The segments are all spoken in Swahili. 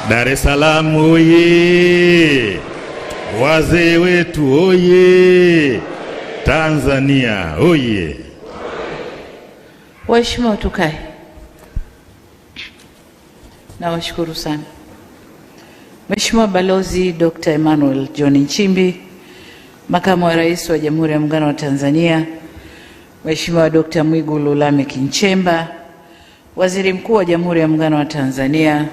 Dar es Salaam oye! Wazee wetu oye! Tanzania oye! Waheshimiwa, tukae. Nawashukuru sana. Mheshimiwa Balozi Dr. Emmanuel John Nchimbi, Makamu wa Rais wa Jamhuri ya Muungano wa Tanzania, Mheshimiwa Dr. Mwigulu Lameck Nchemba, Waziri Mkuu wa Jamhuri ya Muungano wa Tanzania,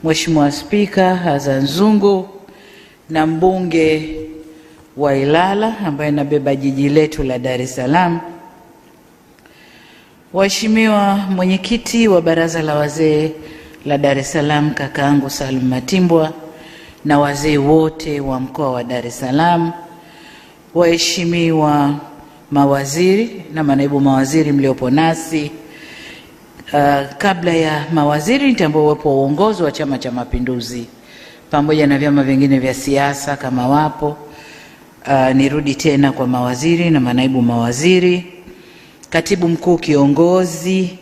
Mheshimiwa Spika Hassan Zungu na mbunge wa Ilala ambaye anabeba jiji letu la Dar es Salaam, Waheshimiwa mwenyekiti wa Baraza la Wazee la Dar es Salaam kakaangu Salum Matimbwa na wazee wote wa mkoa wa Dar es Salaam, waheshimiwa mawaziri na manaibu mawaziri mliopo nasi. Kabla ya mawaziri nitambue uwepo wa uongozi wa Chama cha Mapinduzi pamoja na vyama vingine vya siasa kama wapo. Nirudi tena kwa mawaziri na manaibu mawaziri, katibu mkuu kiongozi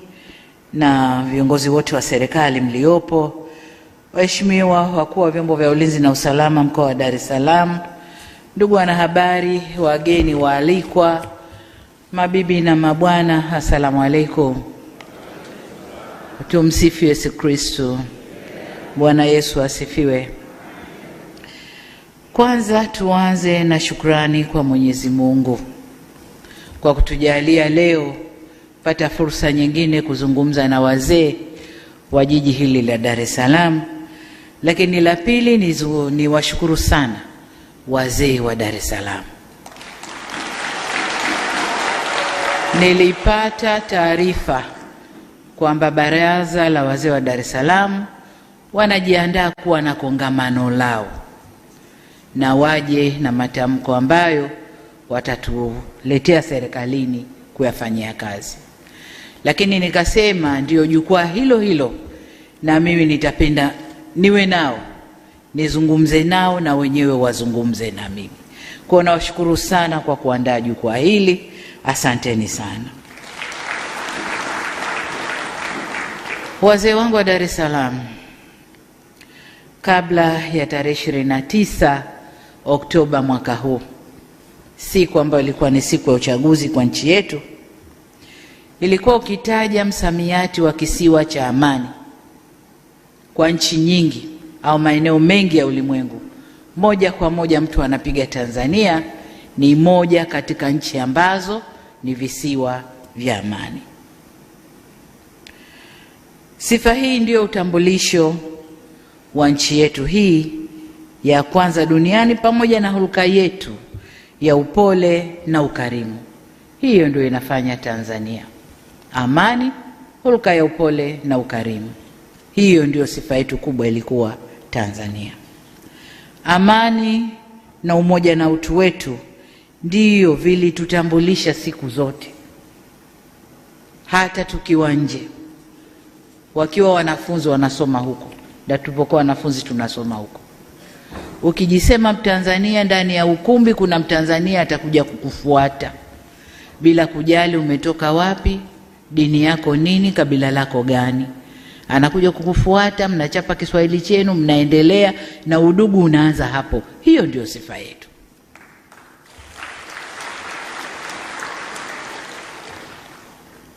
na viongozi wote wa serikali mliopo, waheshimiwa wakuu wa vyombo vya ulinzi na usalama mkoa wa Dar es Salaam, ndugu wanahabari, wageni waalikwa, mabibi na mabwana, asalamu alaykum. Tumsifu Yesu Kristo. Bwana Yesu asifiwe. Kwanza tuanze na shukrani kwa Mwenyezi Mungu kwa kutujalia leo pata fursa nyingine kuzungumza na wazee wa jiji hili la Dar es Salaam. Lakini la pili ni washukuru sana wazee wa Dar es Salaam. Nilipata taarifa kwamba Baraza la Wazee wa Dar es Salaam wanajiandaa kuwa na kongamano lao na waje na matamko ambayo watatuletea serikalini kuyafanyia kazi. Lakini nikasema ndio jukwaa hilo hilo na mimi nitapenda niwe nao, nizungumze nao na wenyewe wazungumze na mimi. Kwa nawashukuru sana kwa kuandaa jukwaa hili. Asanteni sana. Wazee wangu wa Dar es Salaam, kabla ya tarehe 29 Oktoba mwaka huu, siku ambayo ilikuwa ni siku ya uchaguzi kwa nchi yetu, ilikuwa ukitaja msamiati wa kisiwa cha amani kwa nchi nyingi au maeneo mengi ya ulimwengu, moja kwa moja mtu anapiga Tanzania ni moja katika nchi ambazo ni visiwa vya amani. Sifa hii ndio utambulisho wa nchi yetu hii ya kwanza duniani, pamoja na hulka yetu ya upole na ukarimu. Hiyo ndio inafanya Tanzania amani, hulka ya upole na ukarimu. Hiyo ndio sifa yetu kubwa ilikuwa Tanzania. Amani na umoja na utu wetu ndio vilitutambulisha siku zote, hata tukiwa nje. Wakiwa wanafunzi wanasoma huko, na tulipokuwa wanafunzi tunasoma huko. Ukijisema Mtanzania ndani ya ukumbi, kuna Mtanzania atakuja kukufuata bila kujali umetoka wapi, dini yako nini, kabila lako gani. Anakuja kukufuata, mnachapa Kiswahili chenu, mnaendelea na udugu unaanza hapo. Hiyo ndio sifa yetu.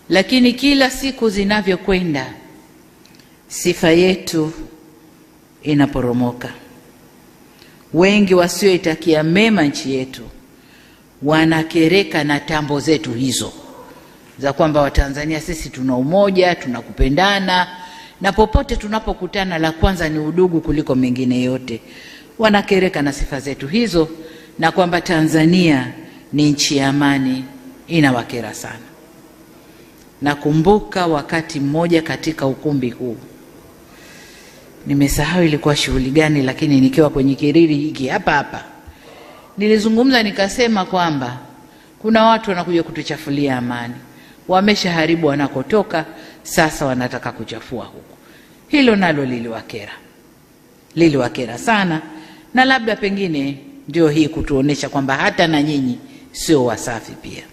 Lakini kila siku zinavyokwenda, sifa yetu inaporomoka. Wengi wasioitakia mema nchi yetu wanakereka na tambo zetu hizo za kwamba Watanzania sisi tuna umoja, tunakupendana, na popote tunapokutana la kwanza ni udugu kuliko mengine yote. Wanakereka na sifa zetu hizo, na kwamba Tanzania ni nchi ya amani. Inawakera sana. Nakumbuka wakati mmoja katika ukumbi huu, nimesahau ilikuwa shughuli gani, lakini nikiwa kwenye kiriri hiki hapa nilizungumza nikasema kwamba kuna watu wanakuja kutuchafulia amani. Wameshaharibu wanakotoka, sasa wanataka kuchafua huko. Hilo nalo liliwakera sana, na labda pengine ndio hii kutuonesha kwamba hata na nyinyi sio wasafi pia.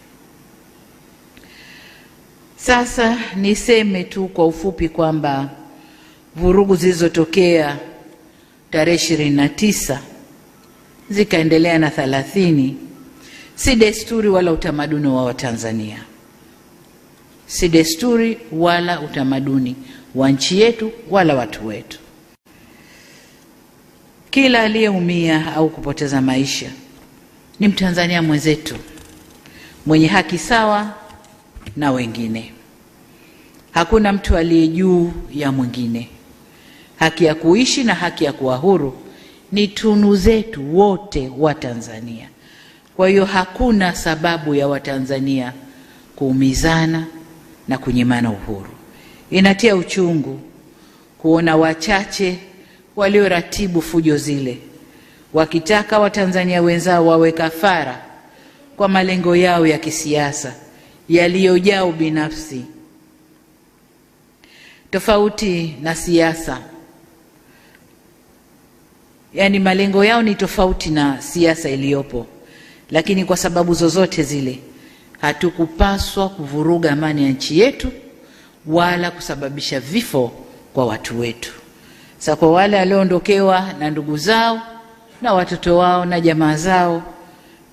Sasa niseme tu kwa ufupi kwamba vurugu zilizotokea tarehe 29 zikaendelea na 30, si desturi wala utamaduni wa Watanzania, si desturi wala utamaduni wa nchi yetu wala watu wetu. Kila aliyeumia au kupoteza maisha ni Mtanzania mwenzetu mwenye haki sawa na wengine. Hakuna mtu aliye juu ya mwingine. Haki ya kuishi na haki ya kuwa huru ni tunu zetu wote wa Tanzania. Kwa hiyo hakuna sababu ya Watanzania kuumizana na kunyimana uhuru. Inatia uchungu kuona wachache walioratibu fujo zile wakitaka Watanzania wenzao wawe kafara kwa malengo yao ya kisiasa yaliyojaa ubinafsi. Tofauti na siasa, yani malengo yao ni tofauti na siasa iliyopo, lakini kwa sababu zozote zile hatukupaswa kuvuruga amani ya nchi yetu wala kusababisha vifo kwa watu wetu. Sasa kwa wale walioondokewa na ndugu zao na watoto wao na jamaa zao,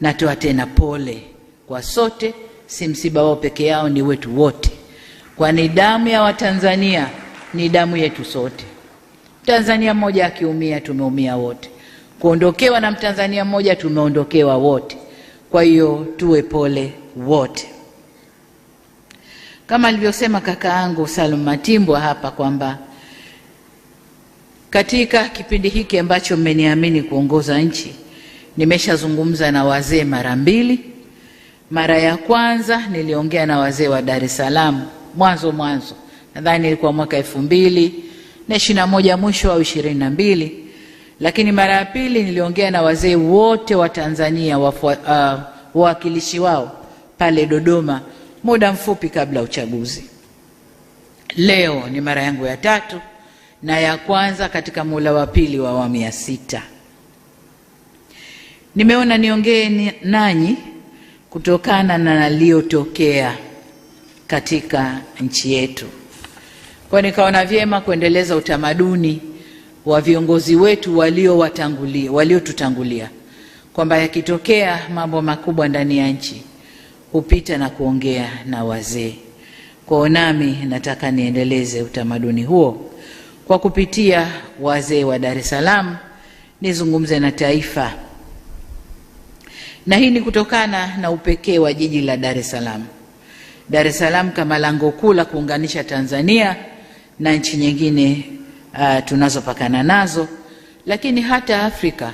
natoa tena pole kwa sote. Si msiba wao peke yao, ni wetu wote, kwani damu ya Watanzania ni damu yetu sote. Mtanzania mmoja akiumia, tumeumia wote. Kuondokewa na Mtanzania mmoja, tumeondokewa wote. Kwa hiyo tuwe pole wote. Kama alivyosema kakaangu Salum Matimbwa hapa kwamba katika kipindi hiki ambacho mmeniamini kuongoza nchi, nimeshazungumza na wazee mara 2. Mara ya kwanza niliongea na wazee wa Dar es Salaam mwanzo, nadhani ilikuwa mwaka 2021 mwisho au 22. Lakini mara ya pili niliongea na wazee wote wa Tanzania, wawakilishi wao pale Dodoma muda mfupi kabla uchaguzi. Leo ni mara yangu ya 3 na ya kwanza katika muhula wa pili wa awamu ya 6. Nimeona niongee nanyi kutokana na naliyotokea katika nchi yetu. Kwa nikaona vyema kuendeleza utamaduni wa viongozi wetu waliotutangulia, kwamba yakitokea mambo makubwa ndani ya nchi hupita na kuongea na wazee. Kwa nami nataka niendeleze utamaduni huo kwa kupitia wazee wa Dar es Salaam, nizungumze na taifa. Na hii ni kutokana na upekee wa jiji la Dar es Salaam. Dar es Salaam kama lango kuu la kuunganisha Tanzania na nchi nyingine tunazopakana nazo, lakini hata Afrika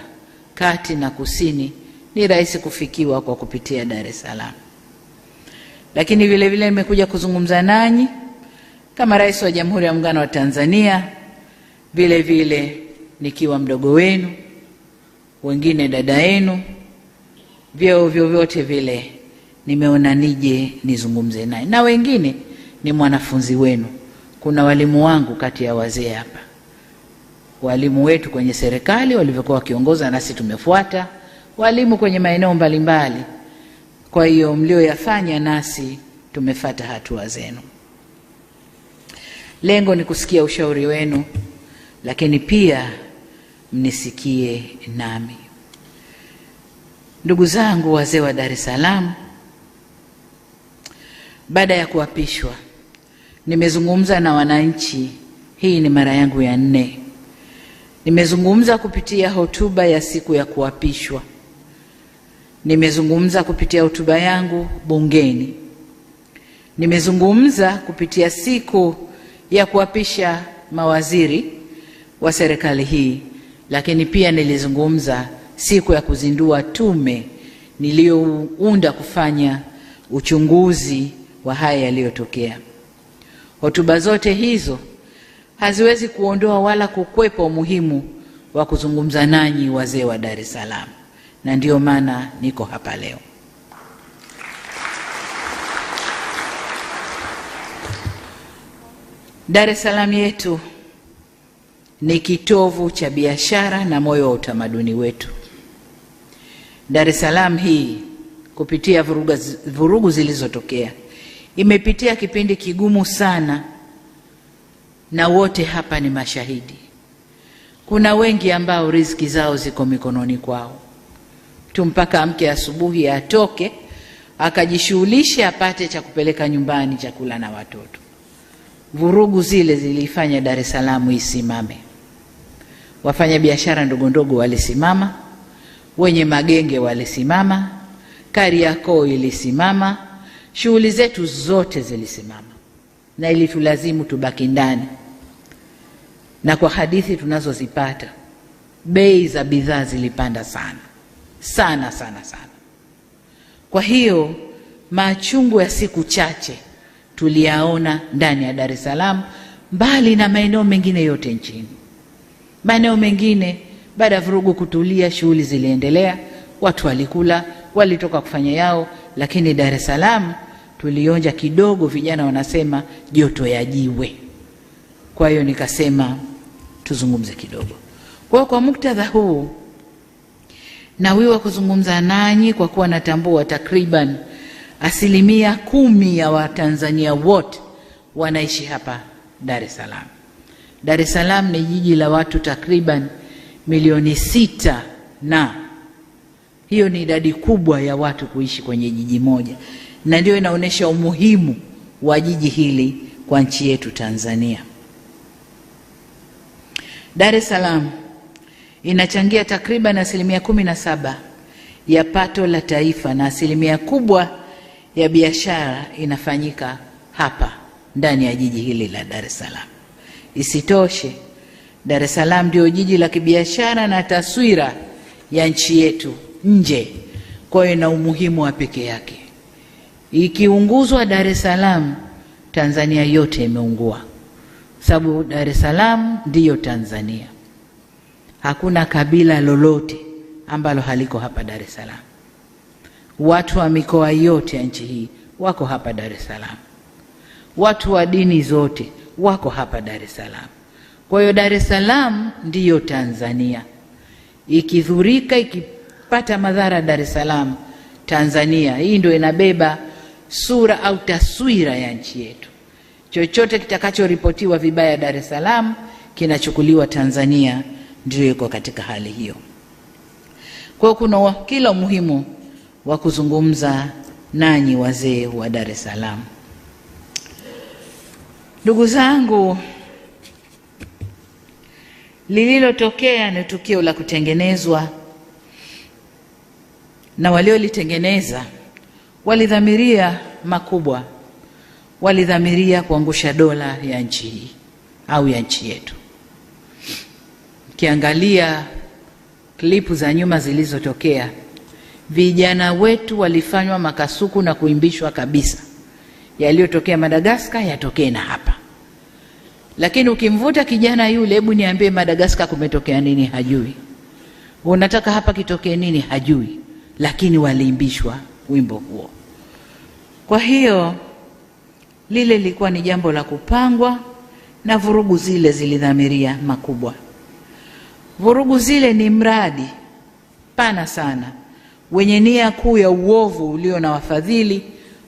kati na kusini ni rahisi kufikiwa kwa kupitia Dar es Salaam. Lakini vile vile nimekuja kuzungumza nanyi kama Rais wa Jamhuri ya Muungano wa Tanzania, vile vile nikiwa mdogo wenu, wengine dada yenu, vyeo vyovyote vile nimeona nije nizungumze naye. Na wengine ni mwanafunzi wenu. Kuna walimu wangu kati ya wazee hapa, walimu wetu kwenye serikali walivyokuwa wakiongoza nasi tumefuata, walimu kwenye maeneo mbalimbali. Kwa hiyo mlioyafanya nasi tumefuata hatua zenu. Lengo ni kusikia ushauri wenu, lakini pia mnisikie nami. Ndugu zangu wazee wa Dar es Salaam, baada ya kuapishwa nimezungumza na wananchi. Hii ni mara yangu ya 4. Nimezungumza kupitia hotuba ya siku ya kuapishwa. Nimezungumza kupitia hotuba yangu bungeni. Nimezungumza kupitia siku ya kuapisha mawaziri wa serikali hii, lakini pia nilizungumza siku ya kuzindua tume niliyounda kufanya uchunguzi wa haya yaliyotokea. Hotuba zote hizo haziwezi kuondoa wala kukwepa umuhimu wa kuzungumza nanyi wazee wa Dar es Salaam, na ndio maana niko hapa leo. Dar es Salaam yetu ni kitovu cha biashara na moyo wa utamaduni wetu. Dar es Salaam hii kupitia vurugu zilizotokea imepitia kipindi kigumu sana, na wote hapa ni mashahidi. Kuna wengi ambao riziki zao ziko mikononi kwao tu, mpaka amke asubuhi atoke akajishughulishe apate cha kupeleka nyumbani, chakula na watoto. Vurugu zile zilifanya Dar es Salaam isimame. Wafanya biashara ndogo ndogo walisimama, wenye magenge walisimama, Kariakoo ilisimama, shughuli zetu zote zilisimama, na ilitulazimu tubaki ndani. Na kwa hadithi tunazozipata, bei za bidhaa zilipanda sana sana sana sana. Kwa hiyo machungu ya siku chache tuliyaona ndani ya Dar es Salaam, mbali na maeneo mengine yote nchini. Maeneo mengine baada ya vurugu kutulia, shughuli ziliendelea, watu walikula, walitoka kufanya yao, lakini Dar es Salaam tulionja kidogo, vijana wanasema joto ya jiwe. Kwa hiyo nikasema tuzungumze kidogo. Kwa muktadha huu nawiwa kuzungumza nanyi kwa kuwa natambua takriban 10% ya Watanzania wote wanaishi hapa Dar es Salaam. Dar es Salaam ni jiji la watu takriban milioni 6, na hiyo ni idadi kubwa ya watu kuishi kwenye jiji moja, na ndio inaonyesha umuhimu wa jiji hili kwa nchi yetu Tanzania. Dar es Salaam inachangia takriban 17% ya pato la taifa, na 1% kubwa ya biashara inafanyika hapa ndani ya jiji hili la Dar es Salaam. Isitoshe, Dar es Salaam ndio jiji la kibiashara na taswira ya nchi yetu nje, kwa hiyo ina umuhimu wa pekee yake. Ikiunguzwa Dar es Salaam, Tanzania yote imeungua, sababu Dar es Salaam ndiyo Tanzania. Hakuna kabila lolote ambalo haliko hapa Dar es Salaam. Watu wa mikoa yote ya nchi hii wako hapa Dar es Salaam. Watu wa dini zote wako hapa Dar es Salaam. Kwa hiyo Dar es Salaam ndiyo Tanzania. Ikidhurika, ikipata madhara Dar es Salaam, Tanzania hii ndio inabeba sura au taswira ya nchi yetu. Chochote kitakachoripotiwa vibaya Dar es Salaam kinachukuliwa Tanzania, ndio iko katika hali hiyo. Kwa hiyo kuna kila umuhimu wa kuzungumza nanyi wazee wa Dar es Salaam. Ndugu zangu, lililotokea ni tukio la kutengenezwa, na waliolitengeneza walidhamiria makubwa. Walidhamiria kuangusha dola ya nchi hii au ya nchi yetu. Kiangalia klipu za nyuma zilizotokea, vijana wetu walifanywa makasuku na kuimbishwa kabisa. Yaliyotokea Madagascar yatokee na hapa. Lakini ukimvuta kijana yule, hebu niambie Madagascar kumetokea nini, hajui. Unataka hapa kitokee nini, hajui. Lakini waliimbishwa wimbo huo. Kwa hiyo lile lilikuwa ni jambo la kupangwa, na vurugu zile zilidhamiria makubwa. Vurugu zile ni mradi pana sana wenye nia kuu ya uovu ulio na wafadhili,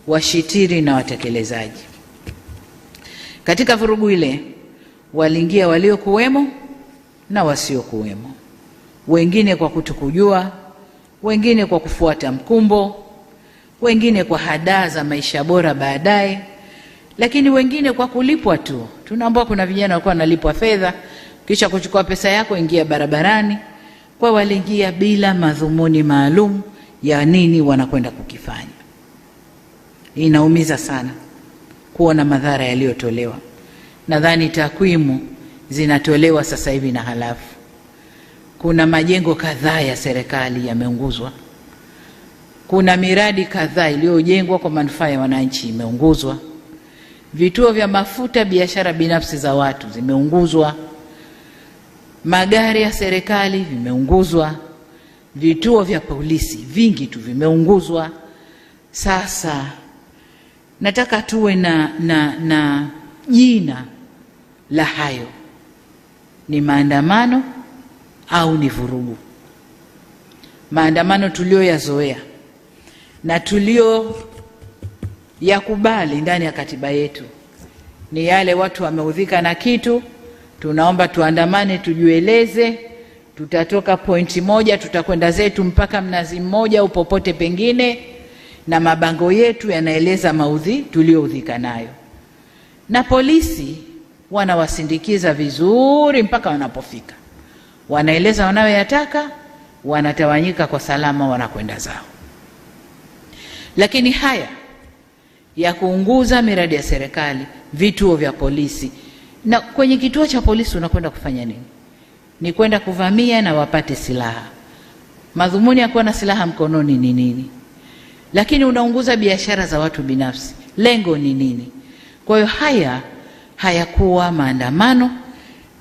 washitiri na watekelezaji. Katika vurugu ile waliingia waliokuwemo na wasiokuwemo, wengine kwa kutokujua, wengine kwa kufuata mkumbo, wengine kwa hadaa za maisha bora baadaye, lakini wengine kwa kulipwa tu. Tunaambiwa kuna vijana walikuwa wanalipwa fedha, kisha kuchukua pesa yako ingia barabarani. Kwa waliingia bila madhumuni maalum ya nini wanakwenda kukifanya. Inaumiza sana kuona madhara yaliyotolewa. Nadhani takwimu zinatolewa sasa hivi na halafu. Kuna majengo kadhaa ya serikali yameunguzwa. Kuna miradi kadhaa iliyojengwa kwa manufaa ya wananchi imeunguzwa. Vituo vya mafuta, biashara binafsi za watu zimeunguzwa. Magari ya serikali vimeunguzwa. Vituo vya polisi vingi tu vimeunguzwa. Sasa nataka tuwe na jina la hayo. Ni maandamano au ni vurugu? Maandamano tulioyazoea na tulio yakubali ndani ya katiba yetu ni yale watu wameudhika na kitu, tunaomba tuandamane, tujueleze. Tutatoka pointi moja, tutakwenda zetu mpaka Mnazi Mmoja au popote pengine, na mabango yetu yanaeleza maudhi tulioudhika nayo, na polisi wanawasindikiza vizuri mpaka wanapofika, wanaeleza wanayoyataka, wanatawanyika kwa salama, wanakwenda zao. Lakini haya ya kuunguza miradi ya serikali, vituo vya polisi, na kwenye kituo cha polisi unakwenda kufanya nini? Ni kwenda kuvamia na wapate silaha. Madhumuni ya kuwa na silaha mkononi ni nini? Lakini unaunguza biashara za watu binafsi, lengo ni nini? Kwa hiyo haya hayakuwa maandamano,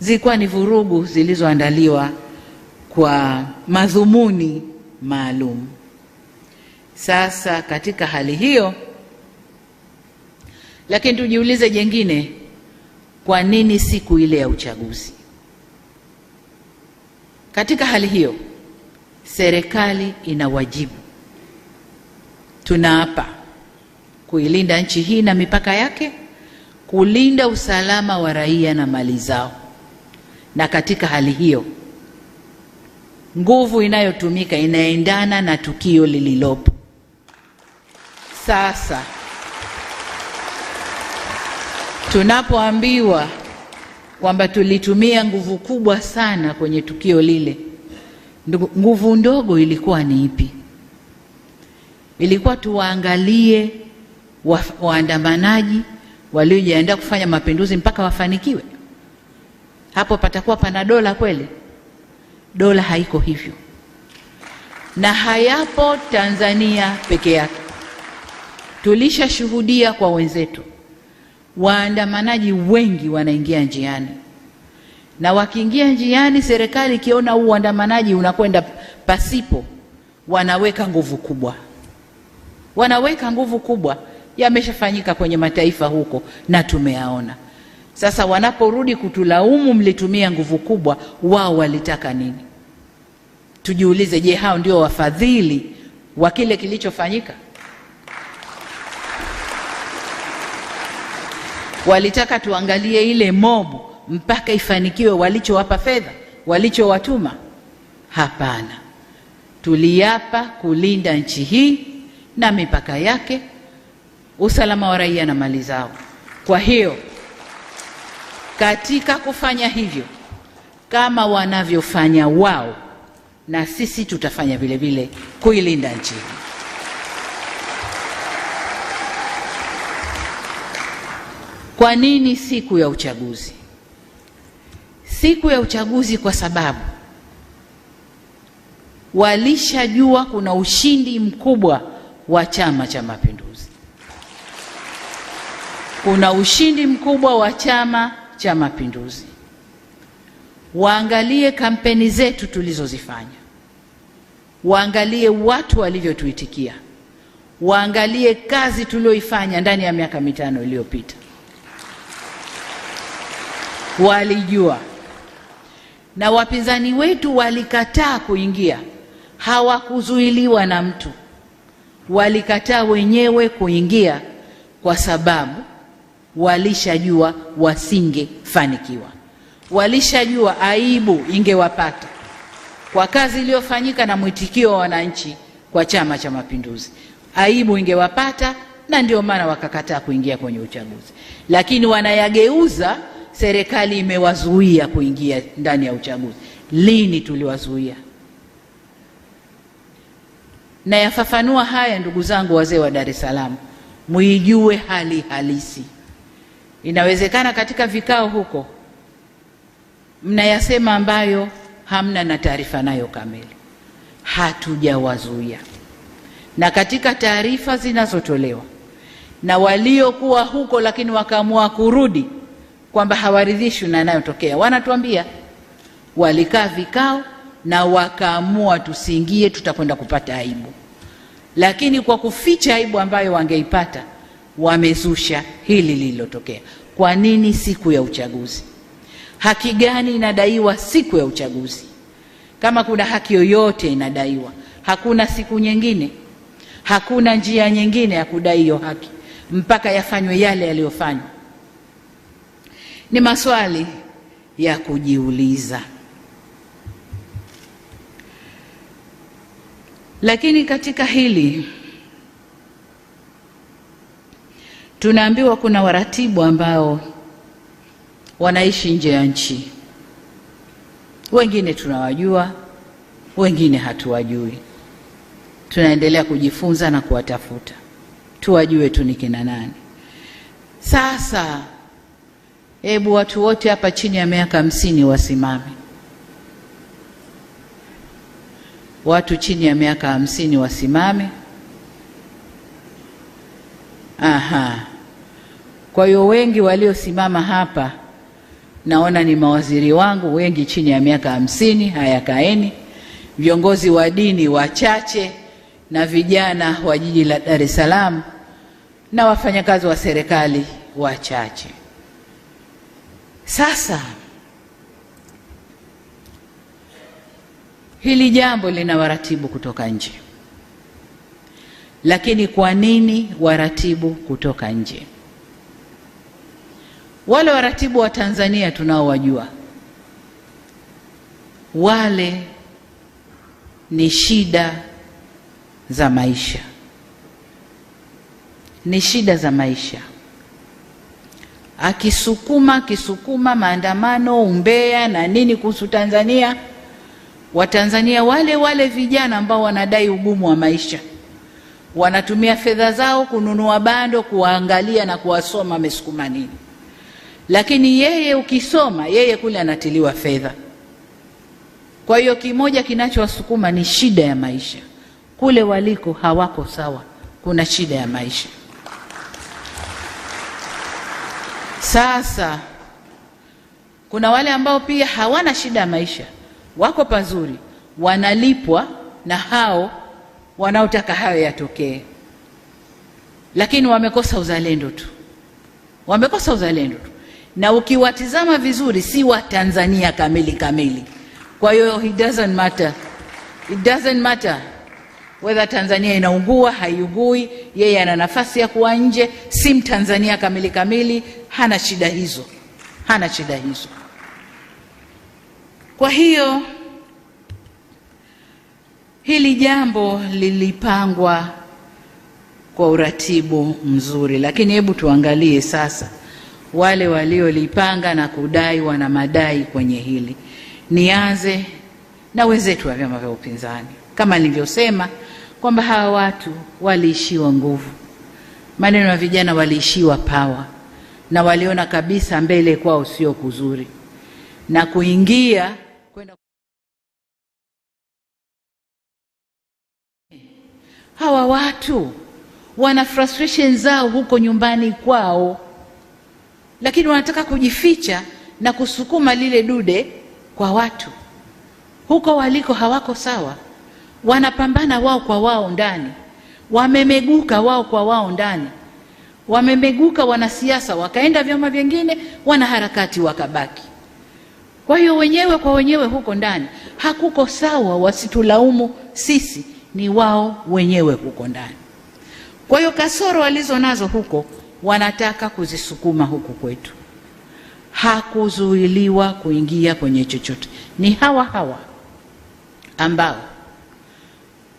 zilikuwa ni vurugu zilizoandaliwa kwa madhumuni maalum. Sasa katika hali hiyo, lakini tujiulize jengine, kwa nini siku ile ya uchaguzi? Katika hali hiyo, serikali ina wajibu, tunaapa kuilinda nchi hii na mipaka yake, kulinda usalama wa raia na mali zao. Na katika hali hiyo, nguvu inayotumika inaendana na tukio lililopo. Sasa tunapoambiwa kwamba tulitumia nguvu kubwa sana kwenye tukio lile, nguvu ndogo ilikuwa ni ipi? Ilikuwa tuwaangalie waandamanaji waliojiandaa kufanya mapinduzi mpaka wafanikiwe? Hapo patakuwa pana dola kweli? Dola haiko hivyo, na hayapo Tanzania peke yake. Tulishashuhudia kwa wenzetu, waandamanaji wengi wanaingia njiani, na wakiingia njiani, serikali ikiona huu uandamanaji unakwenda pasipo, wanaweka nguvu kubwa. Wanaweka nguvu kubwa, yameshafanyika kwenye mataifa huko na tumeyaona. Sasa wanaporudi kutulaumu mlitumia nguvu kubwa, wao walitaka nini? Tujiulize, je, hao ndio wafadhili wa kile kilichofanyika? Walitaka tuangalie ile mobu mpaka ifanikiwe walichowapa fedha, walichowatuma? Hapana. Tuliapa kulinda nchi hii na mipaka yake, usalama wa raia na mali zao. Kwa hiyo katika kufanya hivyo, kama wanavyofanya wao, na sisi tutafanya vile vile kuilinda nchi hii. Kwa nini siku ya uchaguzi? Siku ya uchaguzi kwa sababu walishajua kuna ushindi mkubwa wa Chama cha Mapinduzi. Kuna ushindi mkubwa wa Chama cha Mapinduzi. Waangalie kampeni zetu tulizozifanya, waangalie watu walivyotuitikia, waangalie kazi tulioifanya ndani ya miaka 5 iliyopita. Walijua, na wapinzani wetu walikataa kuingia, hawakuzuiliwa na mtu, walikataa wenyewe kuingia kwa sababu walishajua wasingefanikiwa. Walishajua aibu ingewapata kwa kazi iliyofanyika na mwitikio wa wananchi kwa Chama cha Mapinduzi. Aibu ingewapata, na ndio maana wakakataa kuingia kwenye uchaguzi. Lakini wanayageuza, serikali imewazuia kuingia ndani ya uchaguzi. Lini tuliwazuia? Na yafafanua haya, ndugu zangu wazee wa Dar es Salaam, muijue hali halisi. Inawezekana katika vikao huko mnayasema ambayo hamna na taarifa nayo kamili. Hatujawazuia. Na katika taarifa zinazotolewa na waliokuwa huko lakini wakaamua kurudi kwamba hawaridhishwi na yanayotokea, wanatuambia walikaa vikao na wakaamua tusiingie, tutakwenda kupata aibu. Lakini kwa kuficha aibu ambayo wangeipata, wamezusha hili lililotokea. Kwa nini siku ya uchaguzi? Haki gani inadaiwa siku ya uchaguzi? Kama kuna haki yoyote inadaiwa, hakuna siku nyingine, hakuna njia nyingine ya kudai hiyo haki mpaka yafanywe yale yaliyofanywa. Ni maswali ya kujiuliza. Lakini katika hili tunaambiwa kuna waratibu ambao wanaishi nje ya nchi. Wengine tunawajua, wengine hatuwajui. Tunaendelea kujifunza na kuwatafuta, tuwajue tu ni kina nani. Sasa hebu watu wote hapa chini ya miaka 50 wasimame. Watu chini ya miaka 50 wasimame. Aha. Kwa hiyo wengi waliosimama hapa naona ni mawaziri wangu, wengi chini ya miaka 50. Haya, kaeni. Viongozi wa dini wachache na vijana wa jiji la Dar es Salaam na wafanyakazi wa serikali wachache. Sasa hili jambo lina waratibu kutoka nje. Lakini kwa nini waratibu kutoka nje? Wale waratibu wa Tanzania tunaowajua, wale ni shida za maisha. Ni shida za maisha. Akisukuma maandamano, umbea na nini kuhusu Tanzania, Watanzania wale vijana ambao wanadai ugumu wa maisha wanatumia fedha zao kununua bando, kuwaangalia na kuwasoma wamesukuma nini. Lakini yeye ukisoma, yeye kule anatiliwa fedha. Kwa hiyo kimoja kinachowasukuma ni shida ya maisha. Kule waliko hawako sawa, kuna shida ya maisha. Sasa kuna wale ambao pia hawana shida ya maisha, wako pazuri, wanalipwa na hao wanaotaka hayo yatokee, lakini wamekosa uzalendo tu. Wamekosa uzalendo tu. Na ukiwatizama vizuri si wa Tanzania kamili. Kwa hiyo it doesn't matter whether Tanzania inaungua haiugui, yeye ana nafasi ya kuwa nje, si Mtanzania kamili, hana shida hizo. Kwa hiyo hili jambo lilipangwa kwa uratibu mzuri, lakini hebu tuangalie sasa wale waliolipanga na kudai wana madai kwenye hili. Nianze na wenzetu wa vyama vya upinzani. Kama nilivyosema kwamba hawa watu waliishiwa nguvu. Maneno ya vijana, waliishiwa power na waliona kabisa mbele kwao sio kuzuri, na kuingia kwenda. Hawa watu wana frustration zao huko nyumbani kwao, lakini wanataka kujificha na kusukuma lile dude kwa watu. Huko waliko hawako sawa, wanapambana wao kwa wao ndani, wamemeguka wao kwa wao ndani, wamemeguka wanasiasa, wakaenda vyama vingine, wanaharakati wakabaki. Kwa hiyo wenyewe kwa wenyewe huko ndani hakuko sawa, wasitulaumu sisi, ni wao wenyewe huko ndani. Kwa hiyo kasoro walizo nazo huko wanataka kuzisukuma huku kwetu. Hakuzuiliwa kuingia kwenye chochote. Ni hawa ambao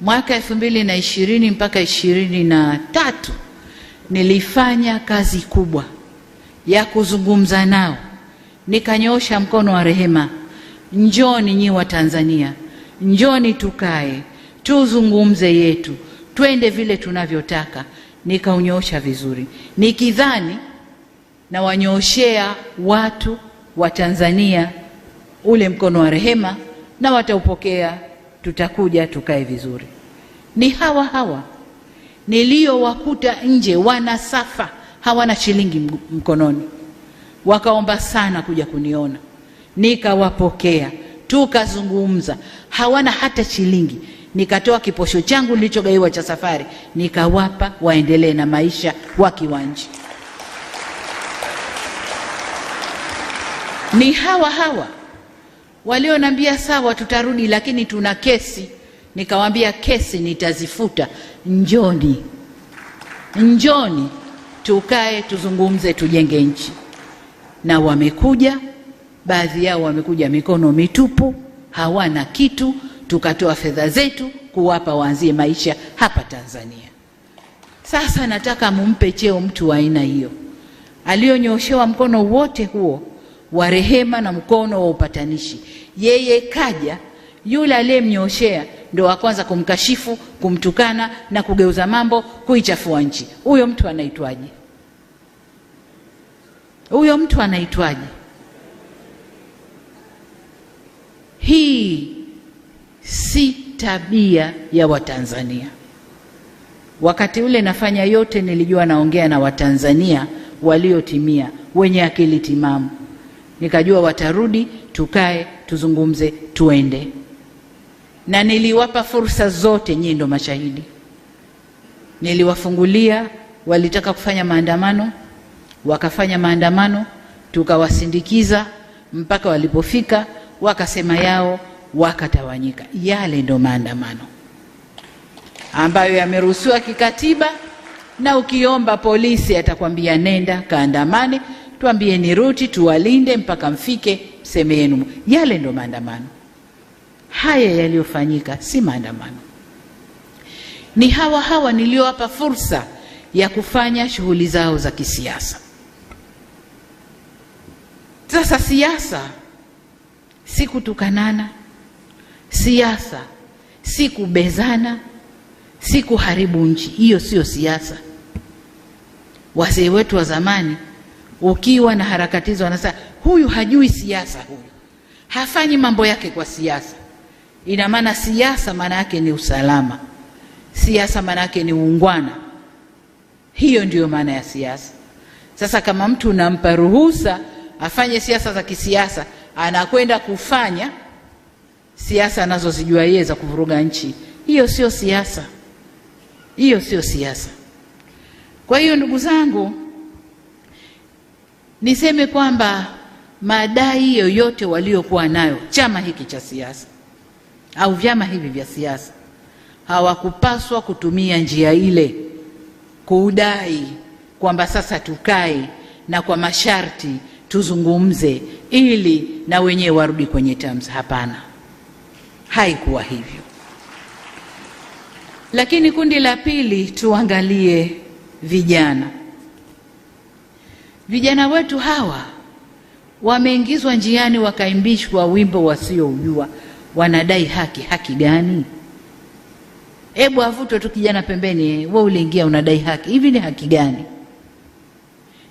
mwaka 2020 mpaka 2023 nilifanya kazi kubwa ya kuzungumza nao, nikanyosha mkono wa rehema, njoni nyi wa Tanzania, njoni tukae tuzungumze yetu, twende vile tunavyotaka. Nikaunyosha vizuri, nikidhani na wanyooshea watu wa Tanzania ule mkono wa rehema na wataupokea, tutakuja tukae vizuri. Ni hawa niliowakuta nje wanasafa, hawana shilingi mkononi, wakaomba sana kuja kuniona, nikawapokea, tukazungumza, hawana hata shilingi. Nikatoa kiposho changu nilichogaiwa cha safari, nikawapa waendelee na maisha wakiwa nje. Ni hawa walionambia sawa tutarudi, lakini tuna kesi. Nikawaambia kesi nitazifuta, njoni tukae tuzungumze, tujenge nchi. Na wamekuja baadhi yao wamekuja mikono mitupu, hawana kitu, tukatoa fedha zetu kuwapa waanzie maisha hapa Tanzania. Sasa nataka mumpe cheo mtu wa aina hiyo, aliyonyoshewa mkono wote huo wa rehema na mkono wa upatanishi. Yeye kaja, yule aliyemnyoshea ndo wa kwanza kumkashifu, kumtukana na kugeuza mambo, kuichafua nchi. Huyo mtu anaitwaje? Huyo mtu anaitwaje? Hii si tabia ya Watanzania. Wakati ule nafanya yote nilijua naongea na Watanzania waliotimia, wenye akili timamu. Nikajua watarudi, tukae, tuzungumze, tuende. Na niliwapa fursa zote, nyinyi ndo mashahidi. Niliwafungulia, walitaka kufanya maandamano, wakafanya maandamano, tukawasindikiza mpaka walipofika, wakasema yao, wakatawanyika. Yale ndo maandamano ambayo yameruhusiwa kikatiba, na ukiomba polisi atakwambia nenda kaandamane, tuambie ni ruti, tuwalinde mpaka mfike seme yenu. Yale ndo maandamano. Haya yaliyofanyika si maandamano. Ni hawa niliowapa fursa ya kufanya shughuli zao za kisiasa. Sasa siasa si kutukanana, siasa si kubezana, si kuharibu nchi. Hiyo sio siasa. Wazee wetu wa zamani, ukiwa na harakati hizo, wanasema huyu hajui siasa, huyu hafanyi mambo yake kwa siasa. Ina maana siasa maana yake ni usalama, siasa maana yake ni uungwana. Hiyo ndiyo maana ya siasa. Sasa kama mtu unampa ruhusa afanye siasa za kisiasa, anakwenda kufanya siasa anazozijua yeye za kuvuruga nchi, hiyo sio siasa. Hiyo sio siasa. Kwa hiyo ndugu zangu, niseme kwamba madai yoyote waliokuwa nayo chama hiki cha siasa au vyama hivi vya siasa, hawakupaswa kutumia njia ile kudai kwamba sasa tukae na kwa masharti tuzungumze ili na wenyewe warudi kwenye terms. Hapana, haikuwa hivyo. Lakini kundi la pili, tuangalie vijana. Vijana wetu hawa wameingizwa njiani, wakaimbishwa wimbo wasioujua. Wanadai haki. Haki gani? Hebu avutwe tu kijana pembeni, wewe uliingia unadai haki. Hivi ni haki gani?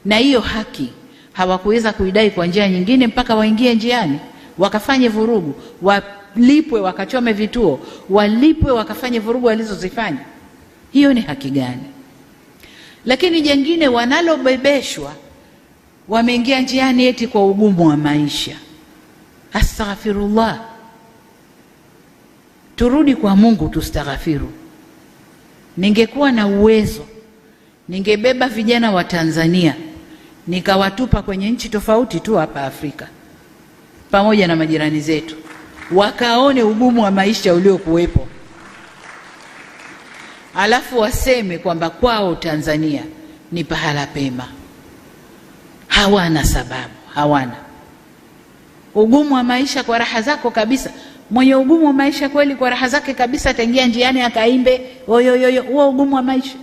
Na hiyo haki hawakuweza kuidai kwa njia nyingine mpaka waingie njiani, wakafanye vurugu, walipwe, wakachome vituo, walipwe, wakafanye vurugu walizozifanya. Hiyo ni haki gani? Lakini jengine wanalobebeshwa, wameingia njiani eti kwa ugumu wa maisha. Astaghfirullah. Turudi kwa Mungu tustaghfiru. Ningekuwa na uwezo, ningebeba vijana wa Tanzania nikawatupa kwenye nchi tofauti tu hapa Afrika pamoja na majirani zetu, wakaone ugumu wa maisha uliokuwepo, alafu waseme kwamba kwao Tanzania ni pahala pema. Hawana sababu, hawana. Ugumu wa maisha kwa raha zako kabisa. Mwenye ugumu wa maisha kweli kwa raha zake kabisa ataingia njiani akaimbe oyoyoyo, huo ugumu wa maisha.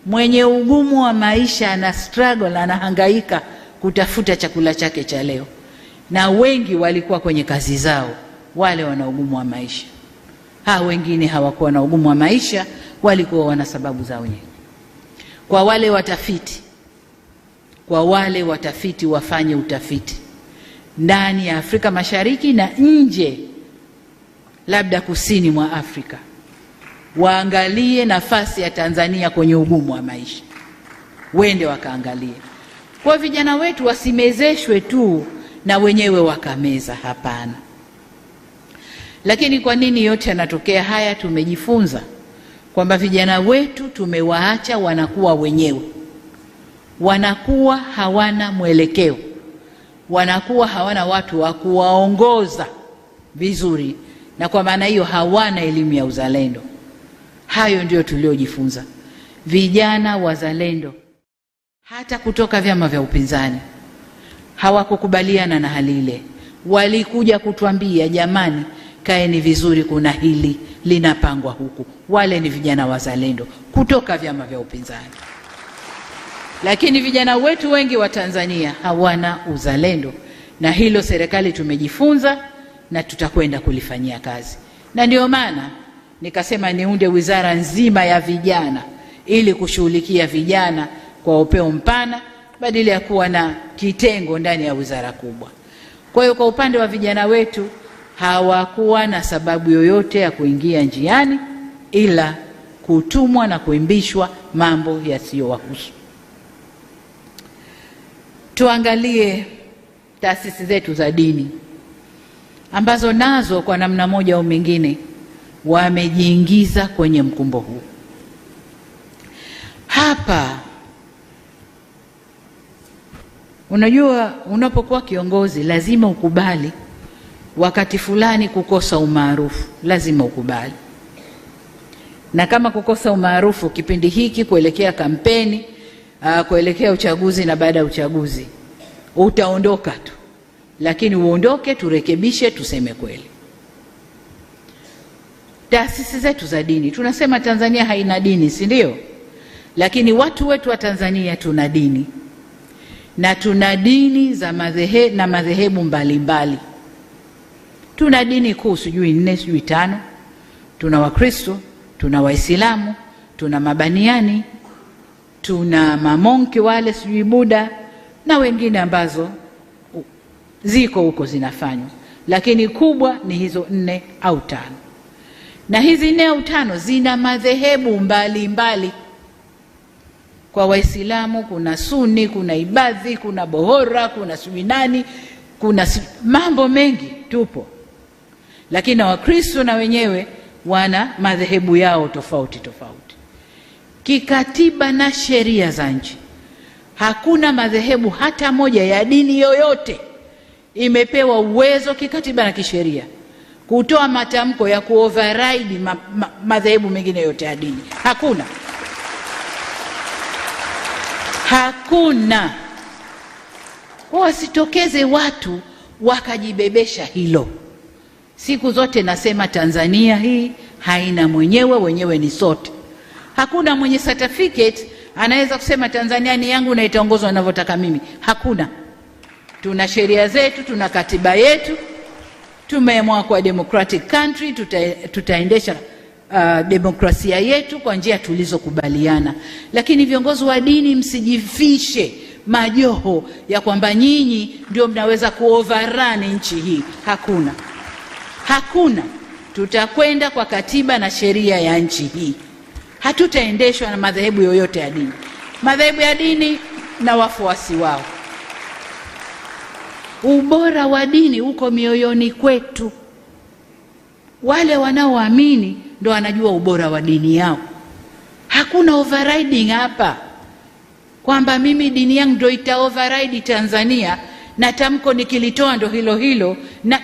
Mwenye ugumu wa maisha ana struggle, anahangaika kutafuta chakula chake cha leo. Na wengi walikuwa kwenye kazi zao, wale wana ugumu wa maisha. Wengine hawakuwa na ugumu wa maisha, walikuwa wana sababu zao wenyewe. Kwa wale watafiti wafanye utafiti ndani ya Afrika Mashariki na nje, labda kusini mwa Afrika, waangalie nafasi ya Tanzania kwenye ugumu wa maisha. Wende wakaangalie. Kwa vijana wetu wasimezeshwe tu na wenyewe wakameza, hapana. Lakini kwa nini yote yanatokea haya? Tumejifunza kwamba vijana wetu tumewaacha wanakuwa wenyewe, wanakuwa hawana mwelekeo, wanakuwa hawana watu wa kuwaongoza vizuri, na kwa maana hiyo hawana elimu ya uzalendo. Hayo ndio tuliojifunza. Vijana wazalendo hata kutoka vyama vya upinzani hawakukubaliana na hali ile. Walikuja kutuambia, jamani, kaeni vizuri, kuna hili linapangwa huku. Wale ni vijana wazalendo kutoka vyama vya upinzani. Lakini vijana wetu wengi wa Tanzania hawana uzalendo, na hilo serikali tumejifunza na tutakwenda kulifanyia kazi. Na ndio maana nikasema niunde wizara nzima ya vijana ili kushughulikia vijana kwa upeo mpana badala ya kuwa na kitengo ndani ya wizara kubwa. Kwa hiyo kwa upande wa vijana wetu hawakuwa na sababu yoyote ya kuingia njiani ila kutumwa na kuimbishwa mambo yasiyowahusu. Tuangalie taasisi zetu za dini ambazo nazo kwa namna moja au mingine wamejiingiza kwenye mkumbo huu. Hapa unajua, unapokuwa kiongozi lazima ukubali wakati fulani kukosa umaarufu, lazima ukubali. Na kama kukosa umaarufu kipindi hiki kuelekea kampeni, kuelekea uchaguzi na baada ya uchaguzi, utaondoka tu. Lakini uondoke, turekebishe, tuseme kweli. Taasisi zetu za dini, tunasema Tanzania haina dini, si ndio? Lakini watu wetu wa Tanzania tuna dini. Na tuna dini za madhehebu mbalimbali. Tuna dini kuu sijui 4 sijui 5. Tuna Wakristo, tuna Waislamu, tuna Mabaniani, tuna mamonki wale sijui Buddha na wengine ambazo ziko huko zinafanywa. Lakini kubwa ni hizo 4 au 5. Na hizi 4 au 5 zina madhehebu mbalimbali. Kwa Waislamu kuna Sunni, kuna Ibadhi, kuna Bohora, kuna Suminani, kuna mambo mengi tupo. Lakini na Wakristo na wenyewe wana madhehebu yao tofauti tofauti. Kikatiba na sheria za nchi, hakuna madhehebu hata moja ya dini yoyote imepewa uwezo kikatiba na kisheria kutoa matamko ya kuoverride madhehebu mengine yote ya dini. Hakuna. Hakuna. Wasitokeze watu wakajibebesha hilo. Siku zote nasema Tanzania hii haina mwenyewe, wenyewe ni sote. Hakuna mwenye certificate anaweza kusema Tanzania ni yangu na itaongozwa ninavyotaka mimi. Hakuna. Tuna sheria zetu, tuna katiba yetu. Tumeamua kwa democratic country tutaendesha demokrasia yetu kwa njia tulizokubaliana. Lakini viongozi wa dini, msijifishe majoho ya kwamba nyinyi ndio mnaweza kuoverrun nchi hii. Hakuna. Hakuna. Tutakwenda kwa katiba na sheria ya nchi hii. Hatutaendeshwa na madhehebu yoyote ya dini. Madhehebu ya dini na wafuasi wao. Ubora wa dini uko mioyoni kwetu. Wale wanaoamini ndio wanajua ubora wa dini yao. Hakuna overriding hapa, kwamba mimi dini yangu ndio ita override Tanzania na tamko nikilitoa ndio hilo hilo, na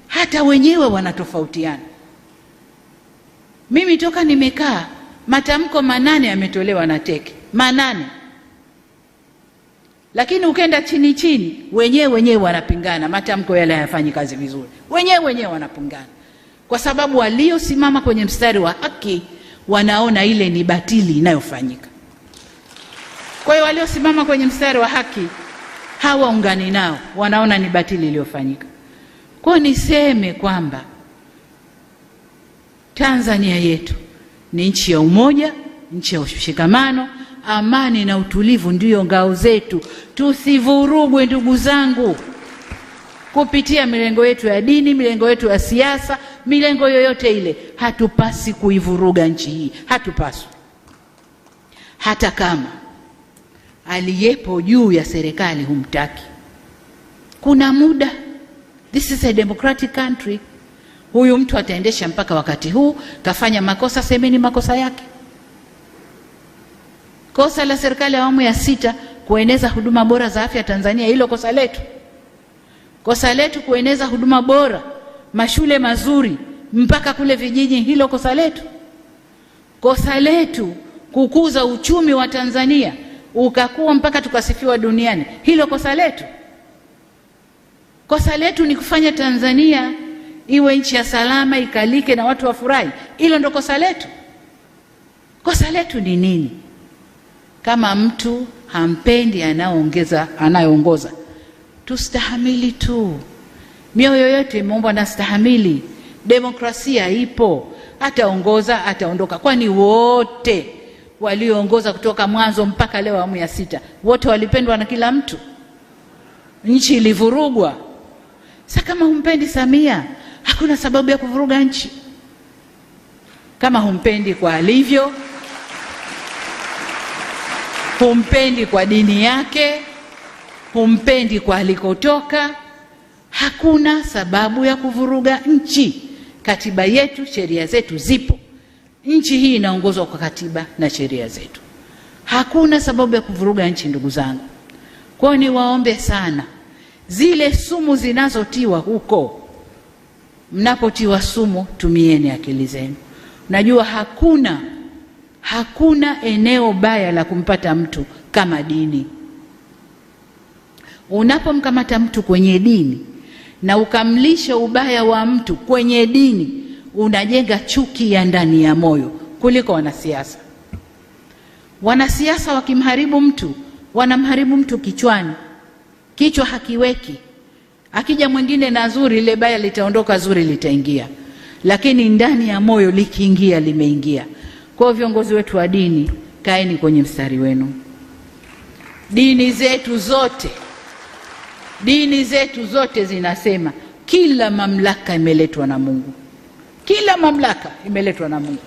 hata wenyewe wanatofautiana. Mimi toka nimekaa matamko 8 yametolewa na teke 8. Lakini ukenda chini chini wenyewe wanapingana, matamko yale hayafanyi kazi vizuri. Wenyewe wanapingana. Kwa sababu waliosimama kwenye mstari wa haki wanaona ile ni batili inayofanyika. Kwa hiyo waliosimama kwenye mstari wa haki hawaungani nao, wanaona ni batili iliyofanyika. Kwa niseme kwamba Tanzania yetu ni nchi ya umoja, nchi ya ushikamano, amani na utulivu ndio ngao zetu. Tusivurugwe ndugu zangu kupitia milengo yetu ya dini, milengo yetu ya siasa, milengo yoyote ile. Hatupasi kuivuruga nchi hii, hatupaswi. Hata kama aliyepo juu ya serikali humtaki. Kuna muda, this is a democratic country. Huyu mtu ataendesha mpaka wakati huu, kafanya makosa, semeni makosa yake. Kosa la serikali ya awamu ya 6 kueneza huduma bora za afya Tanzania, hilo kosa letu. Kosa letu kueneza huduma bora, mashule mazuri mpaka kule vijiji, hilo kosa letu. Kosa letu kukuza uchumi wa Tanzania ukakuwa mpaka tukasifiwa duniani, hilo kosa letu. Kosa letu ni kufanya Tanzania iwe nchi ya salama, ikalike na watu wafurahi. Hilo ndo kosa letu. Kosa letu ni nini? Kama mtu hampendi anayeongoza, tustahamili tu. Mioyo yote imeumbwa na stahamili. Demokrasia ipo, ataongoza, ataondoka. Kwani wote walioongoza kutoka mwanzo mpaka leo awamu ya 6 wote walipendwa na kila mtu? Nchi ilivurugwa. Sasa kama humpendi Samia, hakuna sababu ya kuvuruga nchi. Kama humpendi kwa alivyo, humpendi kwa dini yake, humpendi kwa alikotoka, hakuna sababu ya kuvuruga nchi. Katiba yetu, sheria zetu zipo. Nchi hii inaongozwa kwa katiba na sheria zetu. Hakuna sababu ya kuvuruga nchi, ndugu zangu. Kwa hiyo niwaombe sana, zile sumu zinazotiwa huko, mnapotiwa sumu tumieni akili zenu. Najua hakuna eneo baya la kumpata mtu kama dini. Unapomkamata mtu kwenye dini na ukamlisha ubaya wa mtu kwenye dini, unajenga chuki ya ndani ya moyo kuliko wanasiasa. Wanasiasa wakimharibu mtu, wanamharibu mtu kichwani. Kichwa hakiweki. Akija mwingine na zuri, ile baya litaondoka, zuri litaingia. Lakini ndani ya moyo likiingia, limeingia. Kwa viongozi wetu wa dini, kaeni kwenye mstari wenu. Dini zetu zote zinasema kila mamlaka imeletwa na Mungu. Kila mamlaka imeletwa na Mungu.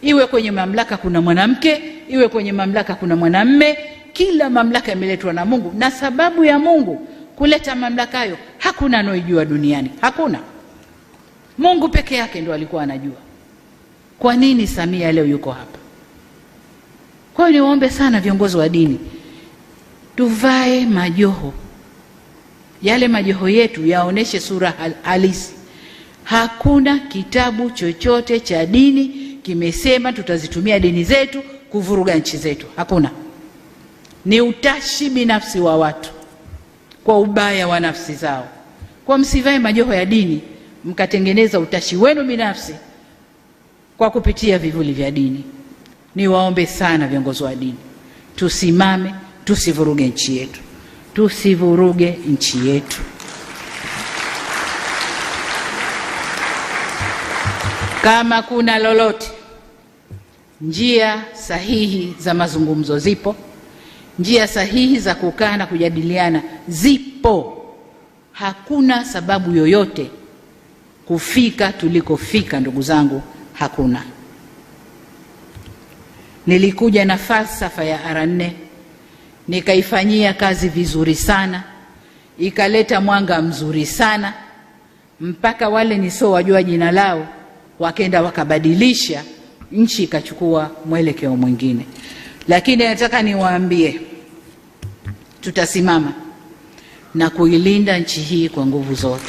Iwe kwenye mamlaka kuna mwanamke, iwe kwenye mamlaka kuna mwanamume, kila mamlaka imeletwa na Mungu. Na sababu ya Mungu kuleta mamlaka hayo, hakuna anojua duniani. Hakuna. Mungu peke yake ndo alikuwa anajua. Kwa nini Samia leo yuko hapa? Kwa hiyo niwaombe sana viongozi wa dini, tuvae majoho. Yale majoho yetu yaoneshe sura halisi. Hakuna kitabu chochote cha dini kimesema tutazitumia dini zetu kuvuruga nchi zetu. Hakuna. Ni utashi binafsi wa watu kwa ubaya wa nafsi zao. Kwa msivae majoho ya dini mkatengeneza utashi wenu binafsi kwa kupitia vivuli vya dini. Niwaombe sana viongozi wa dini, tusimame, tusivuruge nchi yetu. Tusivuruge nchi yetu. Kama kuna lolote, njia sahihi za mazungumzo zipo. Njia sahihi za kukaa na kujadiliana zipo. Hakuna sababu yoyote kufika tulikofika, ndugu zangu, hakuna. Nilikuja na falsafa ya R4, nikaifanyia kazi vizuri sana, ikaleta mwanga mzuri sana, mpaka wale nisowajua jina lao wakaenda wakabadilisha, nchi ikachukua mwelekeo mwingine. Lakini nataka niwaambie, tutasimama na kuilinda nchi hii kwa nguvu zote.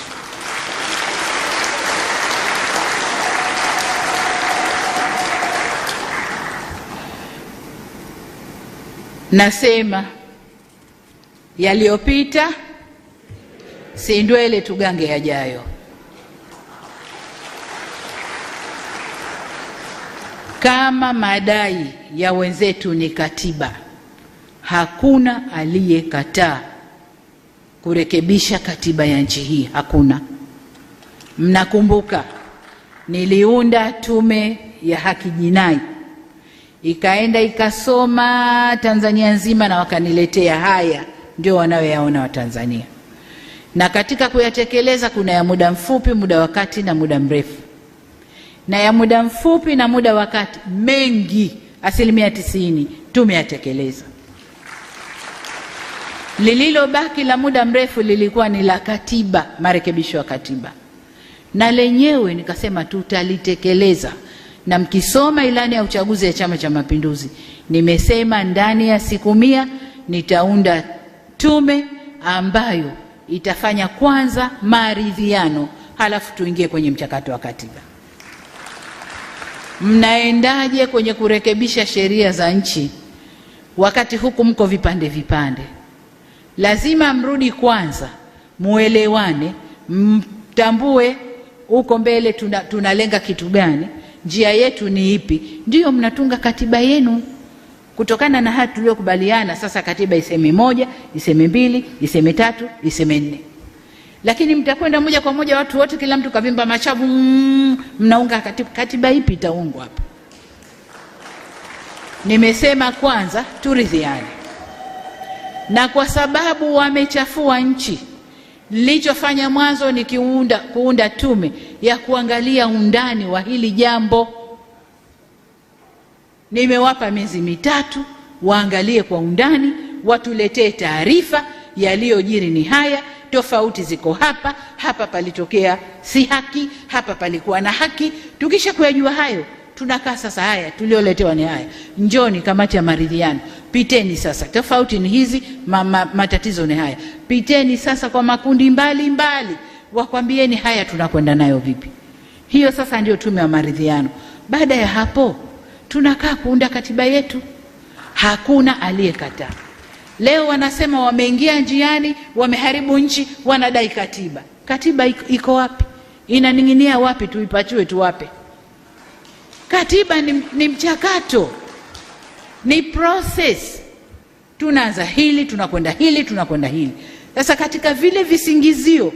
Nasema yaliyopita si ndwele, tugange yajayo. Kama madai ya wenzetu ni katiba, hakuna aliyekataa kurekebisha katiba ya nchi hii. Hakuna. Mnakumbuka niliunda tume ya haki jinai, ikaenda ikasoma Tanzania nzima na wakaniletea haya ndio wanayoyaona wa Tanzania. Na katika kuyatekeleza kuna ya muda mfupi, muda wa kati na muda mrefu. Na ya muda mfupi na muda wa kati mengi, 90% tumeyatekeleza. Lililobaki la muda mrefu lilikuwa ni la katiba, marekebisho ya katiba. Na lenyewe nikasema tutalitekeleza. Na mkisoma ilani ya uchaguzi ya Chama cha Mapinduzi, nimesema ndani ya siku 100 nitaunda tume ambayo itafanya kwanza maridhiano, halafu tuingie kwenye mchakato wa katiba. Mnaendaje kwenye kurekebisha sheria za nchi wakati huku mko vipande vipande? Lazima mrudi kwanza muelewane, mtambue huko mbele tunalenga kitu gani, njia yetu ni ipi, ndio mnatunga katiba yenu kutokana na haya tuliyokubaliana. Sasa katiba iseme 1, iseme 2, iseme 3, iseme 4. Lakini mtakwenda moja kwa moja watu wote, kila mtu kavimba machavu, mnaunga katiba ipi itaungwa hapa? Nimesema kwanza turidhiane, na kwa sababu wamechafua nchi, nilichofanya mwanzo ni kuunda tume ya kuangalia undani wa hili jambo. Nimewapa miezi 3 waangalie kwa undani, watuletee taarifa, yaliyojiri ni haya, tofauti ziko hapa, hapa palitokea si haki, hapa palikuwa na haki. Tukisha kuyajua hayo, tunakaa sasa, haya tulioletewa ni haya, njoni kamati ya maridhiano, piteni sasa, tofauti ni hizi, matatizo ni haya, piteni sasa kwa makundi mbali, wakwambieni haya tunakwenda nayo vipi. Hiyo sasa ndio tume ya maridhiano. Baada ya hapo tunakaa kuunda katiba yetu. Hakuna aliyekataa. Leo wanasema wameingia njiani, wameharibu nchi, wanadai katiba. Katiba iko wapi? Inaning'inia wapi? Tuipachue tuwape. Katiba ni mchakato, ni process. Tunaanza hili, tunakwenda hili, tunakwenda hili. Sasa katika vile visingizio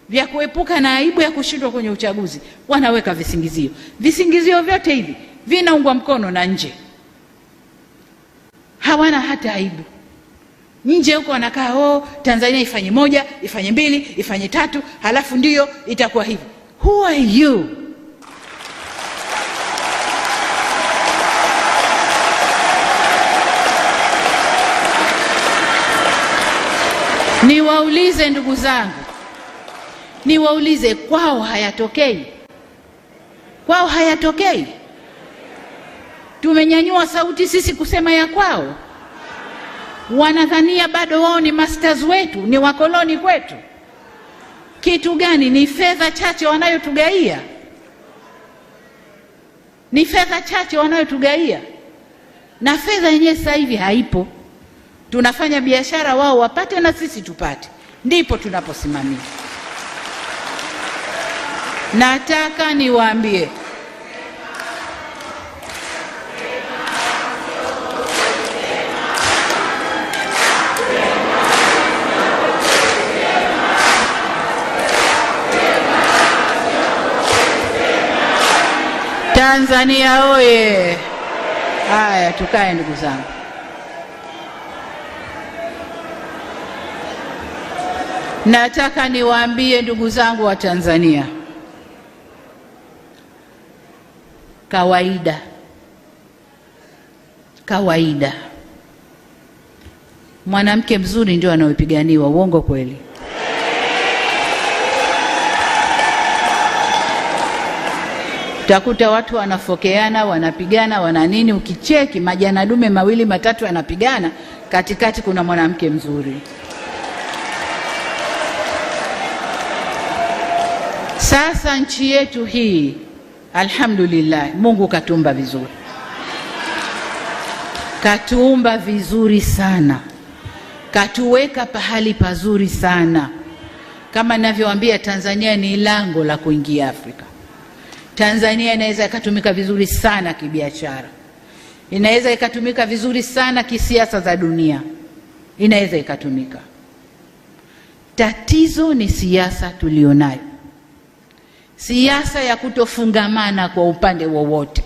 vya kuepuka na aibu ya kushindwa kwenye uchaguzi, wanaweka visingizio. Visingizio vyote hivi vinaungwa mkono na nje. Hawana hata aibu. Nje huko wanakaa, Tanzania ifanye 1, ifanye 2, ifanye 3, halafu ndio itakuwa hivi. Who are you? Niwaulize ndugu zangu, niwaulize, kwao hayatokei? Kwao hayatokei? Tumenyanyua sauti sisi kusema ya kwao? Wanadhania bado wao ni masters wetu, ni wakoloni kwetu. Kitu gani? Ni fedha chache wanayotugaia, ni fedha chache wanayotugaia, na fedha yenyewe sasa hivi haipo. Tunafanya biashara, wao wapate na sisi tupate, ndipo tunaposimamia. Nataka niwaambie, Tanzania oye! Haya, tukae ndugu zangu. Nataka niwaambie ndugu zangu wa Tanzania, kawaida mwanamke mzuri ndio anayepiganiwa. Uongo kweli? Utakuta watu wanafokeana, wanapigana, wana nini, ukicheki majana dume 2 3 yanapigana, katikati kuna mwanamke mzuri. Sasa nchi yetu hii, alhamdulillah, Mungu katuumba vizuri. Katuumba vizuri sana. Katuweka pahali pazuri sana. Kama ninavyowaambia, Tanzania ni lango la kuingia Afrika. Tanzania inaweza ikatumika vizuri sana kibiashara. Inaweza ikatumika vizuri sana kisiasa za dunia. Inaweza ikatumika. Tatizo ni siasa tulionayo. Siasa ya kutofungamana kwa upande wowote.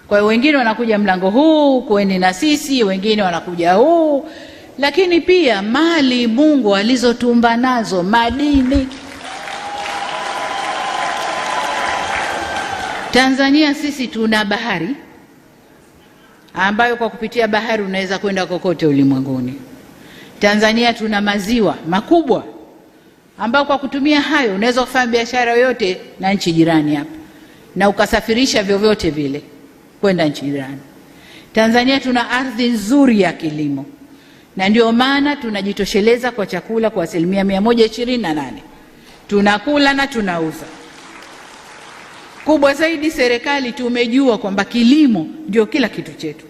Kwa hiyo wengine wanakuja mlango huu, kueni na sisi, wengine wanakuja huu. Lakini pia mali Mungu alizotumba nazo, madini. Tanzania sisi tuna bahari, ambayo kwa kupitia bahari unaweza kwenda kokote ulimwenguni. Tanzania tuna maziwa makubwa, ambayo kwa kutumia hayo unaweza kufanya biashara yoyote na nchi jirani hapa, na ukasafirisha vyovyote vile kwenda nchi jirani. Tanzania tuna ardhi nzuri ya kilimo, na ndio maana tunajitosheleza kwa chakula kwa 128%. Tunakula na tunauza. Kubwa zaidi, serikali tumejua kwamba kilimo ndio kila kitu chetu.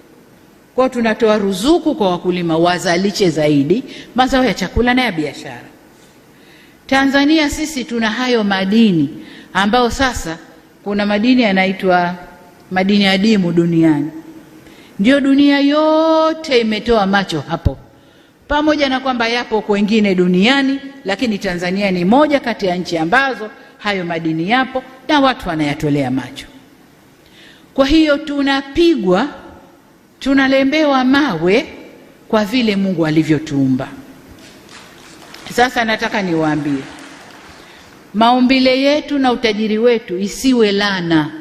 Kwa tunatoa ruzuku kwa wakulima wazalishe zaidi mazao ya chakula na ya biashara. Tanzania sisi tuna hayo madini ambao sasa kuna madini yanaitwa madini adimu duniani. Ndio dunia yote imetoa macho hapo. Pamoja na kwamba yapo kwengine duniani, lakini Tanzania ni moja kati ya nchi ambazo hayo madini yapo na watu wanayatolea macho. Kwa hiyo tunapigwa, tunalembewa mawe kwa vile Mungu alivyotuumba. Sasa nataka niwaambie, maumbile yetu na utajiri wetu isiwe lana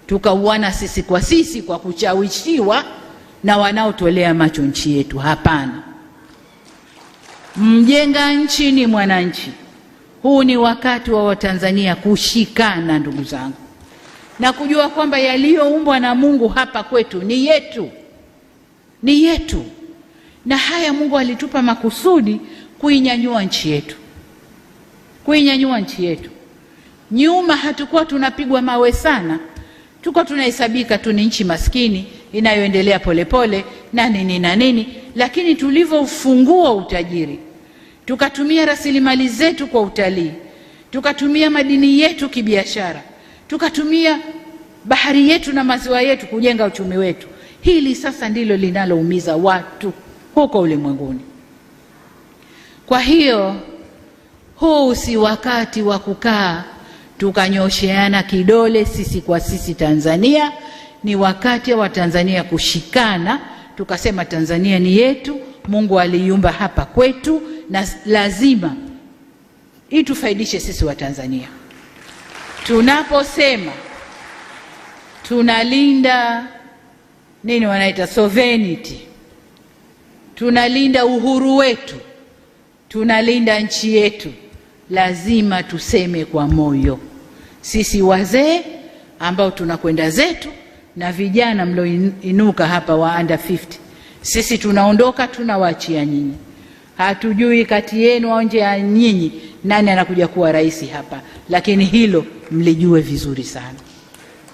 tukauana sisi kwa kuchawishiwa na wanaotolea macho nchi yetu. Hapana. Mjenga nchi ni mwananchi. Huu ni wakati wa Watanzania kushikana, ndugu zangu, na kujua kwamba yaliyoumbwa na Mungu hapa kwetu ni yetu, ni yetu. Na haya Mungu alitupa makusudi kuinyanyua nchi yetu, kuinyanyua nchi yetu. Nyuma hatukuwa tunapigwa mawe sana, tuko tunahesabika tu ni nchi maskini inayoendelea polepole na nini na nini, lakini tulivyofungua utajiri, tukatumia rasilimali zetu kwa utalii, tukatumia madini yetu kibiashara, tukatumia bahari yetu na maziwa yetu kujenga uchumi wetu, hili sasa ndilo linaloumiza watu huko ulimwenguni. Kwa hiyo huu si wakati wa kukaa tukanyosheana kidole sisi kwa sisi Tanzania. Ni wakati wa Tanzania kushikana, tukasema Tanzania ni yetu, Mungu aliiumba hapa kwetu na lazima itufaidishe sisi wa Tanzania. Tunaposema tunalinda nini wanaita sovereignty, tunalinda uhuru wetu, tunalinda nchi yetu, lazima tuseme kwa moyo. Sisi wazee ambao tunakwenda zetu na vijana mlioinuka hapa wa under 50, sisi tunaondoka, tunawaachia nyinyi. Hatujui kati yenu au nje ya nyinyi nani anakuja kuwa rais hapa, lakini hilo mlijue vizuri sana,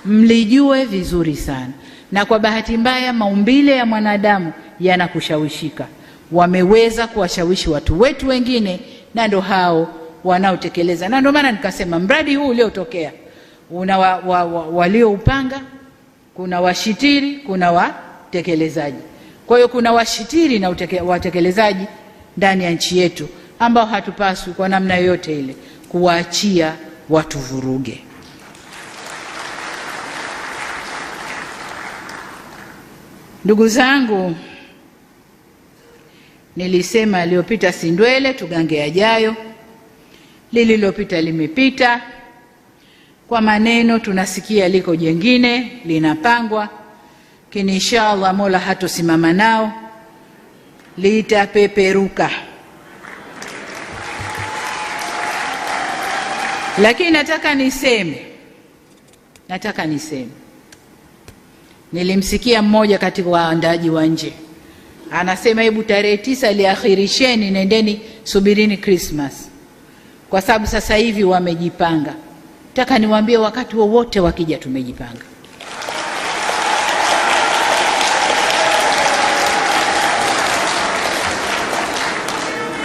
mlijue vizuri sana. Na kwa bahati mbaya maumbile ya mwanadamu yanakushawishika. Wameweza kuwashawishi watu wetu wengine, na ndo hao wanaotekeleza. Na ndio maana nikasema mradi huu uliotokea una walioupanga, kuna washitiri, kuna watekelezaji. Kwa hiyo kuna washitiri na watekelezaji ndani ya nchi yetu ambao hatupaswi kwa namna yoyote ile kuwaachia watu vuruge. Ndugu zangu, nilisema aliyopita si ndwele, tugange yajayo. Lililopita limepita. Kwa maneno tunasikia liko jengine linapangwa, lakini inshallah Mola hatosimama nao, litapeperuka. Lakini nataka niseme, nilimsikia mmoja katika waandaji wa nje anasema hebu tarehe 9 liakhirisheni, nendeni subirini Christmas, kwa sababu sasa hivi wamejipanga. Nataka niwaambie wakati wowote wakija tumejipanga.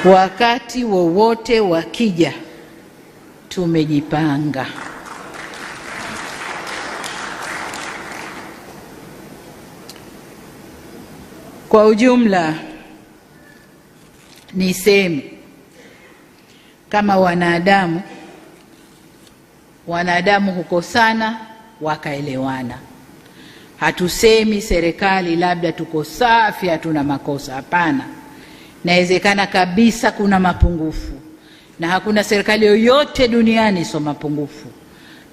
Wakati wowote wakija tumejipanga. Kwa ujumla niseme kama wanadamu hukosana wakaelewana. Hatusemi serikali labda tuko safi hatuna makosa, hapana. Inawezekana kabisa kuna mapungufu, na hakuna serikali yoyote duniani sio mapungufu,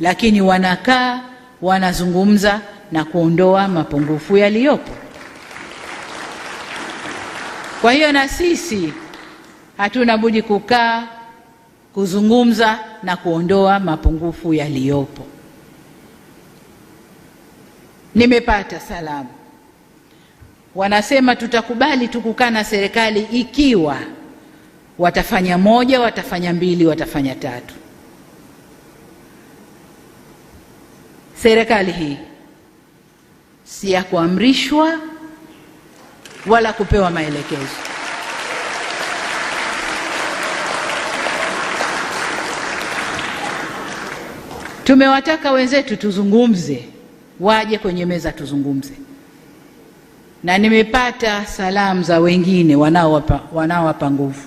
lakini wanakaa wanazungumza na kuondoa mapungufu yaliyopo. Kwa hiyo na sisi hatuna budi kukaa kuzungumza na kuondoa mapungufu yaliyopo. Nimepata salamu wanasema tutakubali tukukaa na serikali ikiwa watafanya 1, watafanya 2, watafanya 3. Serikali hii si ya kuamrishwa, wala kupewa maelekezo. Tumewataka wenzetu tuzungumze, waje kwenye meza tuzungumze, na nimepata salamu za wengine wanaowapa nguvu.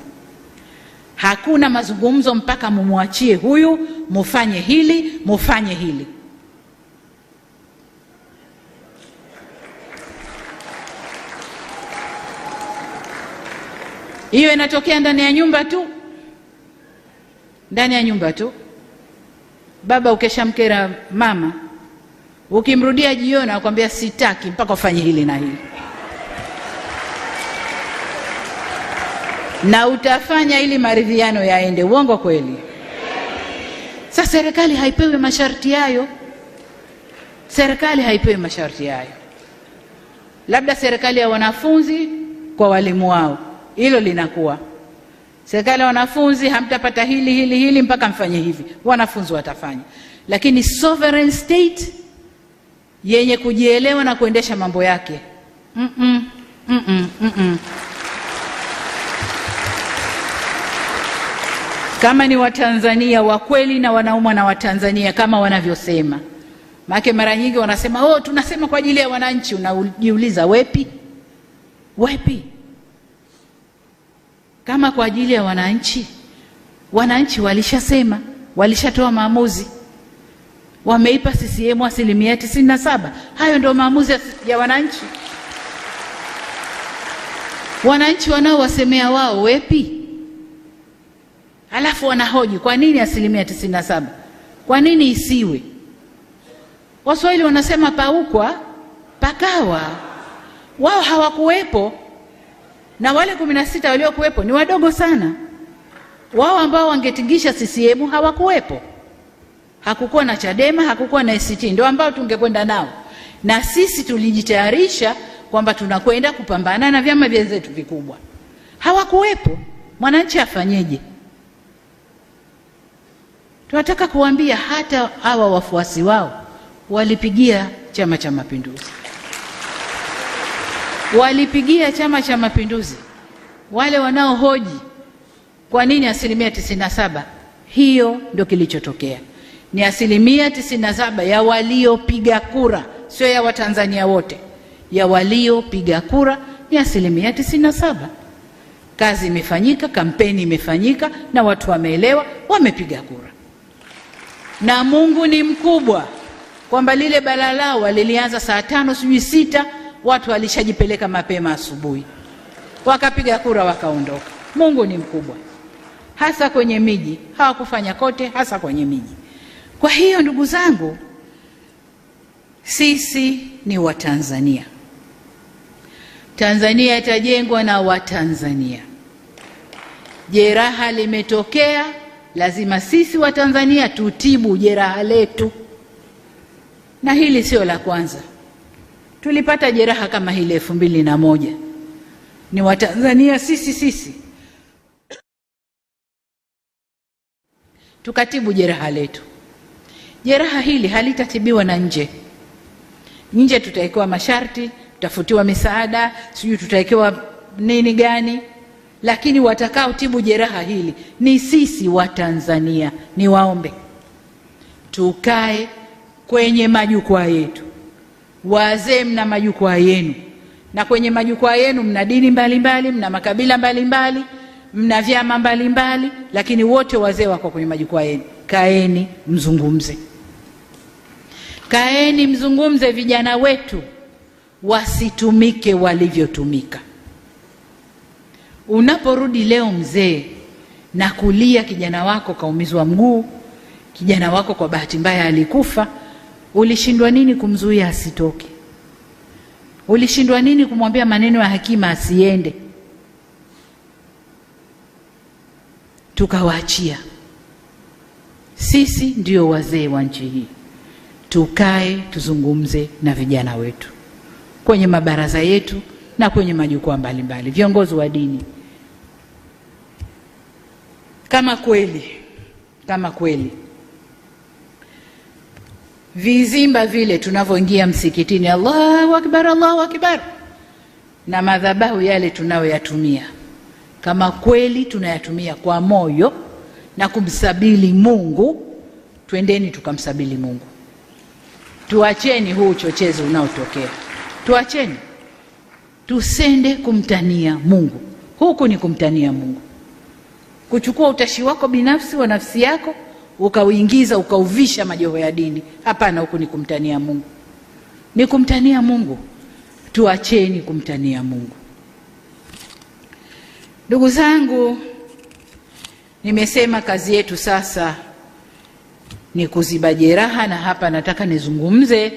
Hakuna mazungumzo mpaka mumwachie huyu, mufanye hili, mufanye hili. Hiyo inatokea ndani ya nyumba tu, ndani ya nyumba tu. Baba ukeshamkera mama, ukimrudia jioni akwambia sitaki mpaka ufanye hili na hili, na utafanya ili maridhiano yaende. Uongo kweli? Sasa serikali haipewi masharti hayo. Serikali haipewi masharti hayo. Labda serikali ya wanafunzi kwa walimu wao, hilo linakuwa. Serikali ya wanafunzi, hamtapata hili mpaka mfanye hivi, wanafunzi watafanya. Lakini sovereign state yenye kujielewa na kuendesha mambo yake, Kama ni Watanzania wa kweli na wanaumwa na Watanzania kama wanavyosema. Maana mara nyingi wanasema tunasema kwa ajili ya wananchi. Unajiuliza wepi? Wepi? Kama kwa ajili ya wananchi, wananchi walishasema, walishatoa maamuzi. Wameipa CCM 97%. Hayo ndio maamuzi ya wananchi. Wananchi wanaowasemea wao wepi? Alafu wanahoji kwa nini 97%? Kwa nini isiwe? Waswahili wanasema paukwa pakawa. Wao hawakuwepo, na wale 16 waliokuwepo ni wadogo sana. Wao ambao wangetingisha CCM hawakuwepo. Hakukuwa na Chadema, hakukuwa na ACT, ndio ambao tungekwenda nao. Na sisi tulijitayarisha kwamba tunakwenda kupambana na vyama vyetu vikubwa. Hawakuwepo. Mwananchi afanyeje? Tunataka kuambia hata hawa wafuasi wao walipigia Chama cha Mapinduzi. Walipigia Chama cha Mapinduzi. Wale wanaohoji kwa nini 97%, hiyo ndio kilichotokea. Ni 97% ya waliopiga kura, sio ya Watanzania wote. Ya waliopiga kura ni 97%. Kazi imefanyika, kampeni imefanyika, na watu wameelewa, wamepiga kura. Na Mungu ni mkubwa kwamba lile balaa lao walilianza saa 5 sijui 6, watu walishajipeleka mapema asubuhi, wakapiga kura wakaondoka. Mungu ni mkubwa. Hasa kwenye miji, hawakufanya kote, hasa kwenye miji. Kwa hiyo ndugu zangu, sisi ni Watanzania. Tanzania itajengwa na Watanzania. Jeraha limetokea, lazima sisi Watanzania tutibu jeraha letu. Na hili sio la kwanza. Tulipata jeraha kama hili 2001. Ni Watanzania sisi tukatibu jeraha letu. Jeraha hili halitatibiwa na nje. Nje tutawekewa masharti, tutafutiwa misaada, sijui tutawekewa nini gani, lakini watakao tibu jeraha hili ni sisi Watanzania. Niwaombe tukae kwenye majukwaa yetu. Wazee mna majukwaa yenu, na kwenye majukwaa yenu mna dini mbalimbali, mna makabila mbalimbali, mna vyama mbalimbali, lakini wote wazee wako kwenye majukwaa yenu. Kaeni mzungumze. Kaeni mzungumze. Vijana wetu wasitumike walivyotumika. Unaporudi leo mzee na kulia kijana wako kaumizwa mguu, kijana wako kwa bahati mbaya alikufa, ulishindwa nini kumzuia asitoke? Ulishindwa nini kumwambia maneno ya hakima asiende? Tukawaachia. Sisi ndio wazee wa nchi hii. Tukae tuzungumze na vijana wetu kwenye mabaraza yetu na kwenye majukwaa mbalimbali. Viongozi wa dini, kama kweli vizimba vile tunavyoingia msikitini, Allahu Akbar, Allahu Akbar, na madhabahu yale tunayoyatumia, kama kweli tunayatumia kwa moyo na kumsabili Mungu, twendeni tukamsabili Mungu. Tuacheni huu uchochezi unaotokea, tuacheni. Tusende kumtania Mungu. Huku ni kumtania Mungu, kuchukua utashi wako binafsi wa nafsi yako ukauingiza ukauvisha majoho ya dini. Hapana, huku ni kumtania Mungu, ni kumtania Mungu. Tuacheni kumtania Mungu. Ndugu zangu, nimesema kazi yetu sasa ni kuziba jeraha, na hapa nataka nizungumze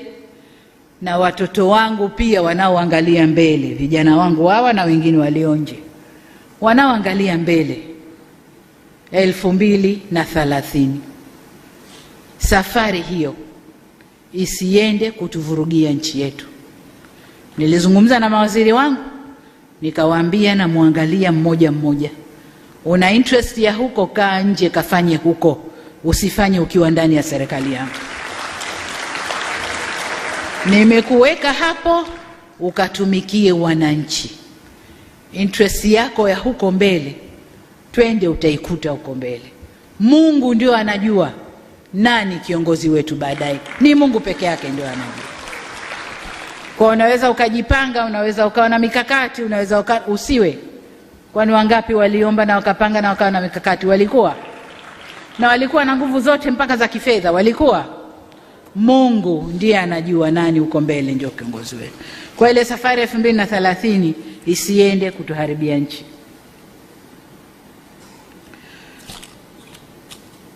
na watoto wangu pia wanaoangalia mbele, vijana wangu hawa na wengine walio nje wanaoangalia mbele. 2030 safari hiyo isiende kutuvurugia nchi yetu. Nilizungumza na mawaziri wangu nikawaambia, na muangalia mmoja mmoja, una interest ya huko, kaa nje kafanye huko, usifanye ukiwa ndani ya serikali yangu. Nimekuweka hapo ukatumikie wananchi. Interest yako ya huko mbele, twende utaikuta huko mbele. Mungu ndio anajua nani kiongozi wetu baadaye, ni Mungu peke yake ndio anajua. Kwa unaweza ukajipanga, unaweza ukawa na mikakati, unaweza usiwe. Kwani wangapi waliomba na wakapanga na wakawa na mikakati? Walikuwa na nguvu zote mpaka za kifedha, walikuwa. Mungu ndiye anajua nani huko mbele ndio kiongozi wetu. Kwa ile safari ya 2030 isiende kutuharibia nchi.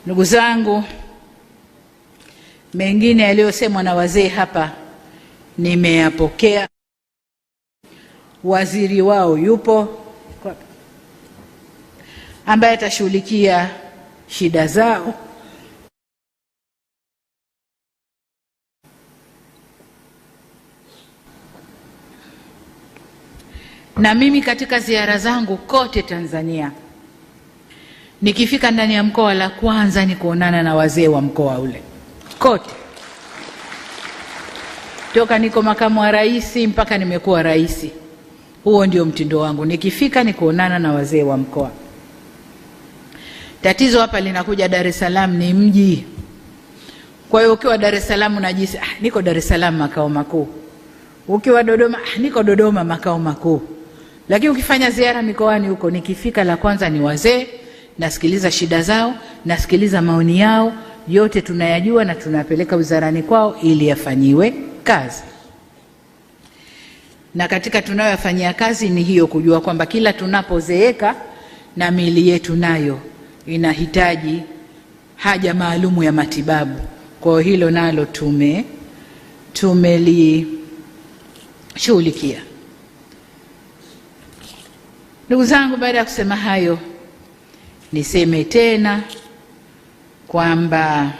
Ndugu zangu, mengine yaliyosemwa na wazee hapa nimeyapokea. Waziri wao yupo ambaye atashughulikia shida zao. Na mimi katika ziara zangu kote Tanzania, nikifika ndani ya mkoa, la kwanza ni kuonana na wazee wa mkoa ule kote. Toka niko makamu wa rais mpaka nimekuwa rais, huo ndio mtindo wangu. Nikifika ni kuonana na wazee wa mkoa. Tatizo hapa linakuja, Dar es Salaam ni mji. Kwa hiyo ukiwa Dar es Salaam unajisi niko Dar es Salaam makao makuu. Ukiwa Dodoma niko Dodoma makao makuu. Lakini ukifanya ziara mikoani huko, nikifika la kwanza ni wazee, nasikiliza shida zao, nasikiliza maoni yao, yote tunayajua na tunapeleka wizarani kwao ili yafanyiwe kazi. Na katika tunayoyafanyia kazi ni hiyo, kujua kwamba kila tunapozeeka na miili yetu nayo inahitaji haja maalumu ya matibabu. Kwa hilo nalo tumelishughulikia. Ndugu zangu, baada ya kusema hayo, niseme tena kwamba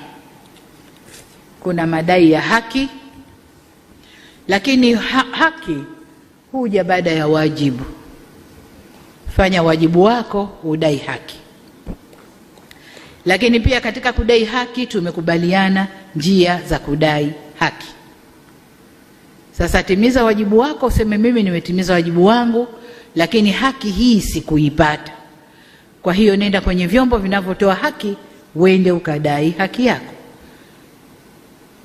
kuna madai ya haki, lakini haki huja baada ya wajibu. Fanya wajibu wako, udai haki. Lakini pia katika kudai haki tumekubaliana njia za kudai haki. Sasa timiza wajibu wako, useme mimi nimetimiza wajibu wangu, lakini haki hii sikuipata. Kwa hiyo nenda kwenye vyombo vinavyotoa haki, uende ukadai haki yako.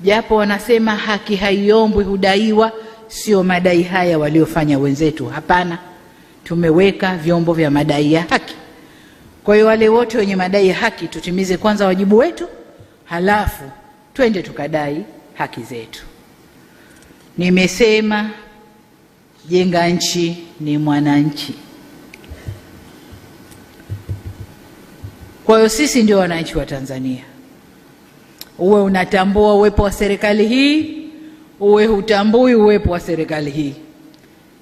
Japo wanasema haki haiombwi, hudaiwa, sio madai haya waliofanya wenzetu. Hapana, tumeweka vyombo vya madai ya haki. Kwa hiyo wale wote wenye madai ya haki, tutimize kwanza wajibu wetu, halafu twende tukadai haki zetu. Nimesema jenga nchi ni mwananchi. Kwa hiyo sisi ndio wananchi wa Tanzania. Uwe unatambua uwepo wa serikali hii, uwe hutambui uwepo wa serikali hii,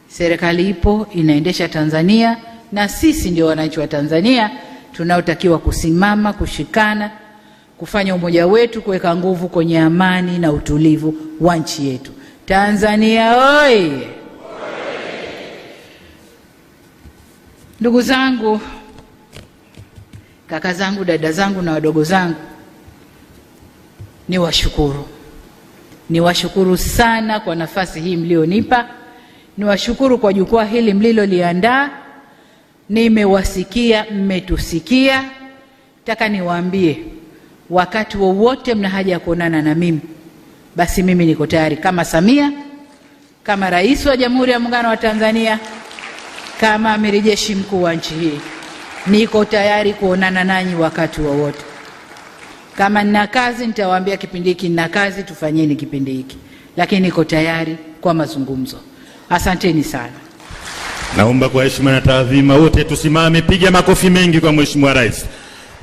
serikali ipo, inaendesha Tanzania, na sisi ndio wananchi wa Tanzania tunaotakiwa kusimama, kushikana, kufanya umoja wetu, kuweka nguvu kwenye amani na utulivu wa nchi yetu. Tanzania oye! Ndugu zangu, kaka zangu, dada zangu na wadogo zangu, niwashukuru sana kwa nafasi hii mlionipa niwashukuru kwa jukwaa hili mliloliandaa. Nimewasikia, mmetusikia. Nataka niwaambie, wakati wowote mna haja ya kuonana na mimi, basi mimi niko tayari, kama Samia, kama Rais wa Jamhuri ya Muungano wa Tanzania, kama Amiri Jeshi Mkuu wa nchi hii. Niko tayari kuonana nanyi wakati wowote. Kama nina kazi nitawaambia kipindi hiki nina kazi, tufanyeni kipindi hiki, lakini niko tayari kwa mazungumzo. Asanteni sana. Naomba kwa heshima na taadhima wote tusimame, piga makofi mengi kwa Mheshimiwa Rais.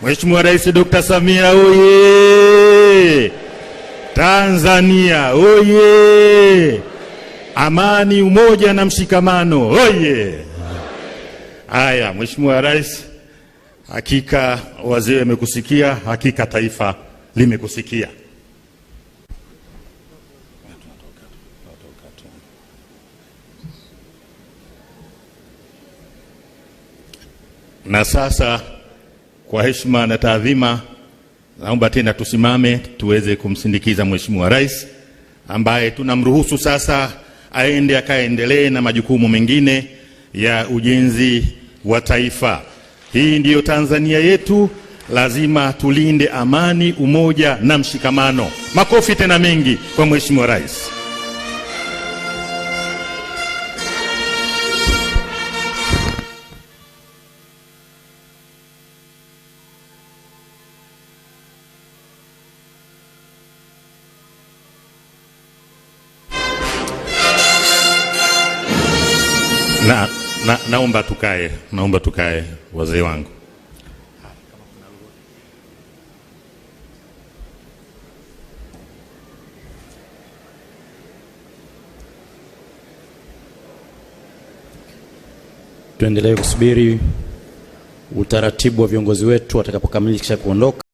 Mheshimiwa Rais Dr. Samia oye! Tanzania oye! Amani, umoja na mshikamano oye! Haya, Mheshimiwa Rais, hakika wazee wamekusikia, hakika taifa limekusikia. Na sasa kwa heshima na taadhima, naomba tena tusimame tuweze kumsindikiza Mheshimiwa Rais ambaye tunamruhusu sasa aende akaendelee na majukumu mengine ya ujenzi wa taifa. Hii ndiyo Tanzania yetu, lazima tulinde amani, umoja na mshikamano. Makofi tena mengi kwa Mheshimiwa Rais. Naomba tukae wazee wangu. Tuendelee kusubiri utaratibu wa viongozi wetu watakapokamilisha kuondoka.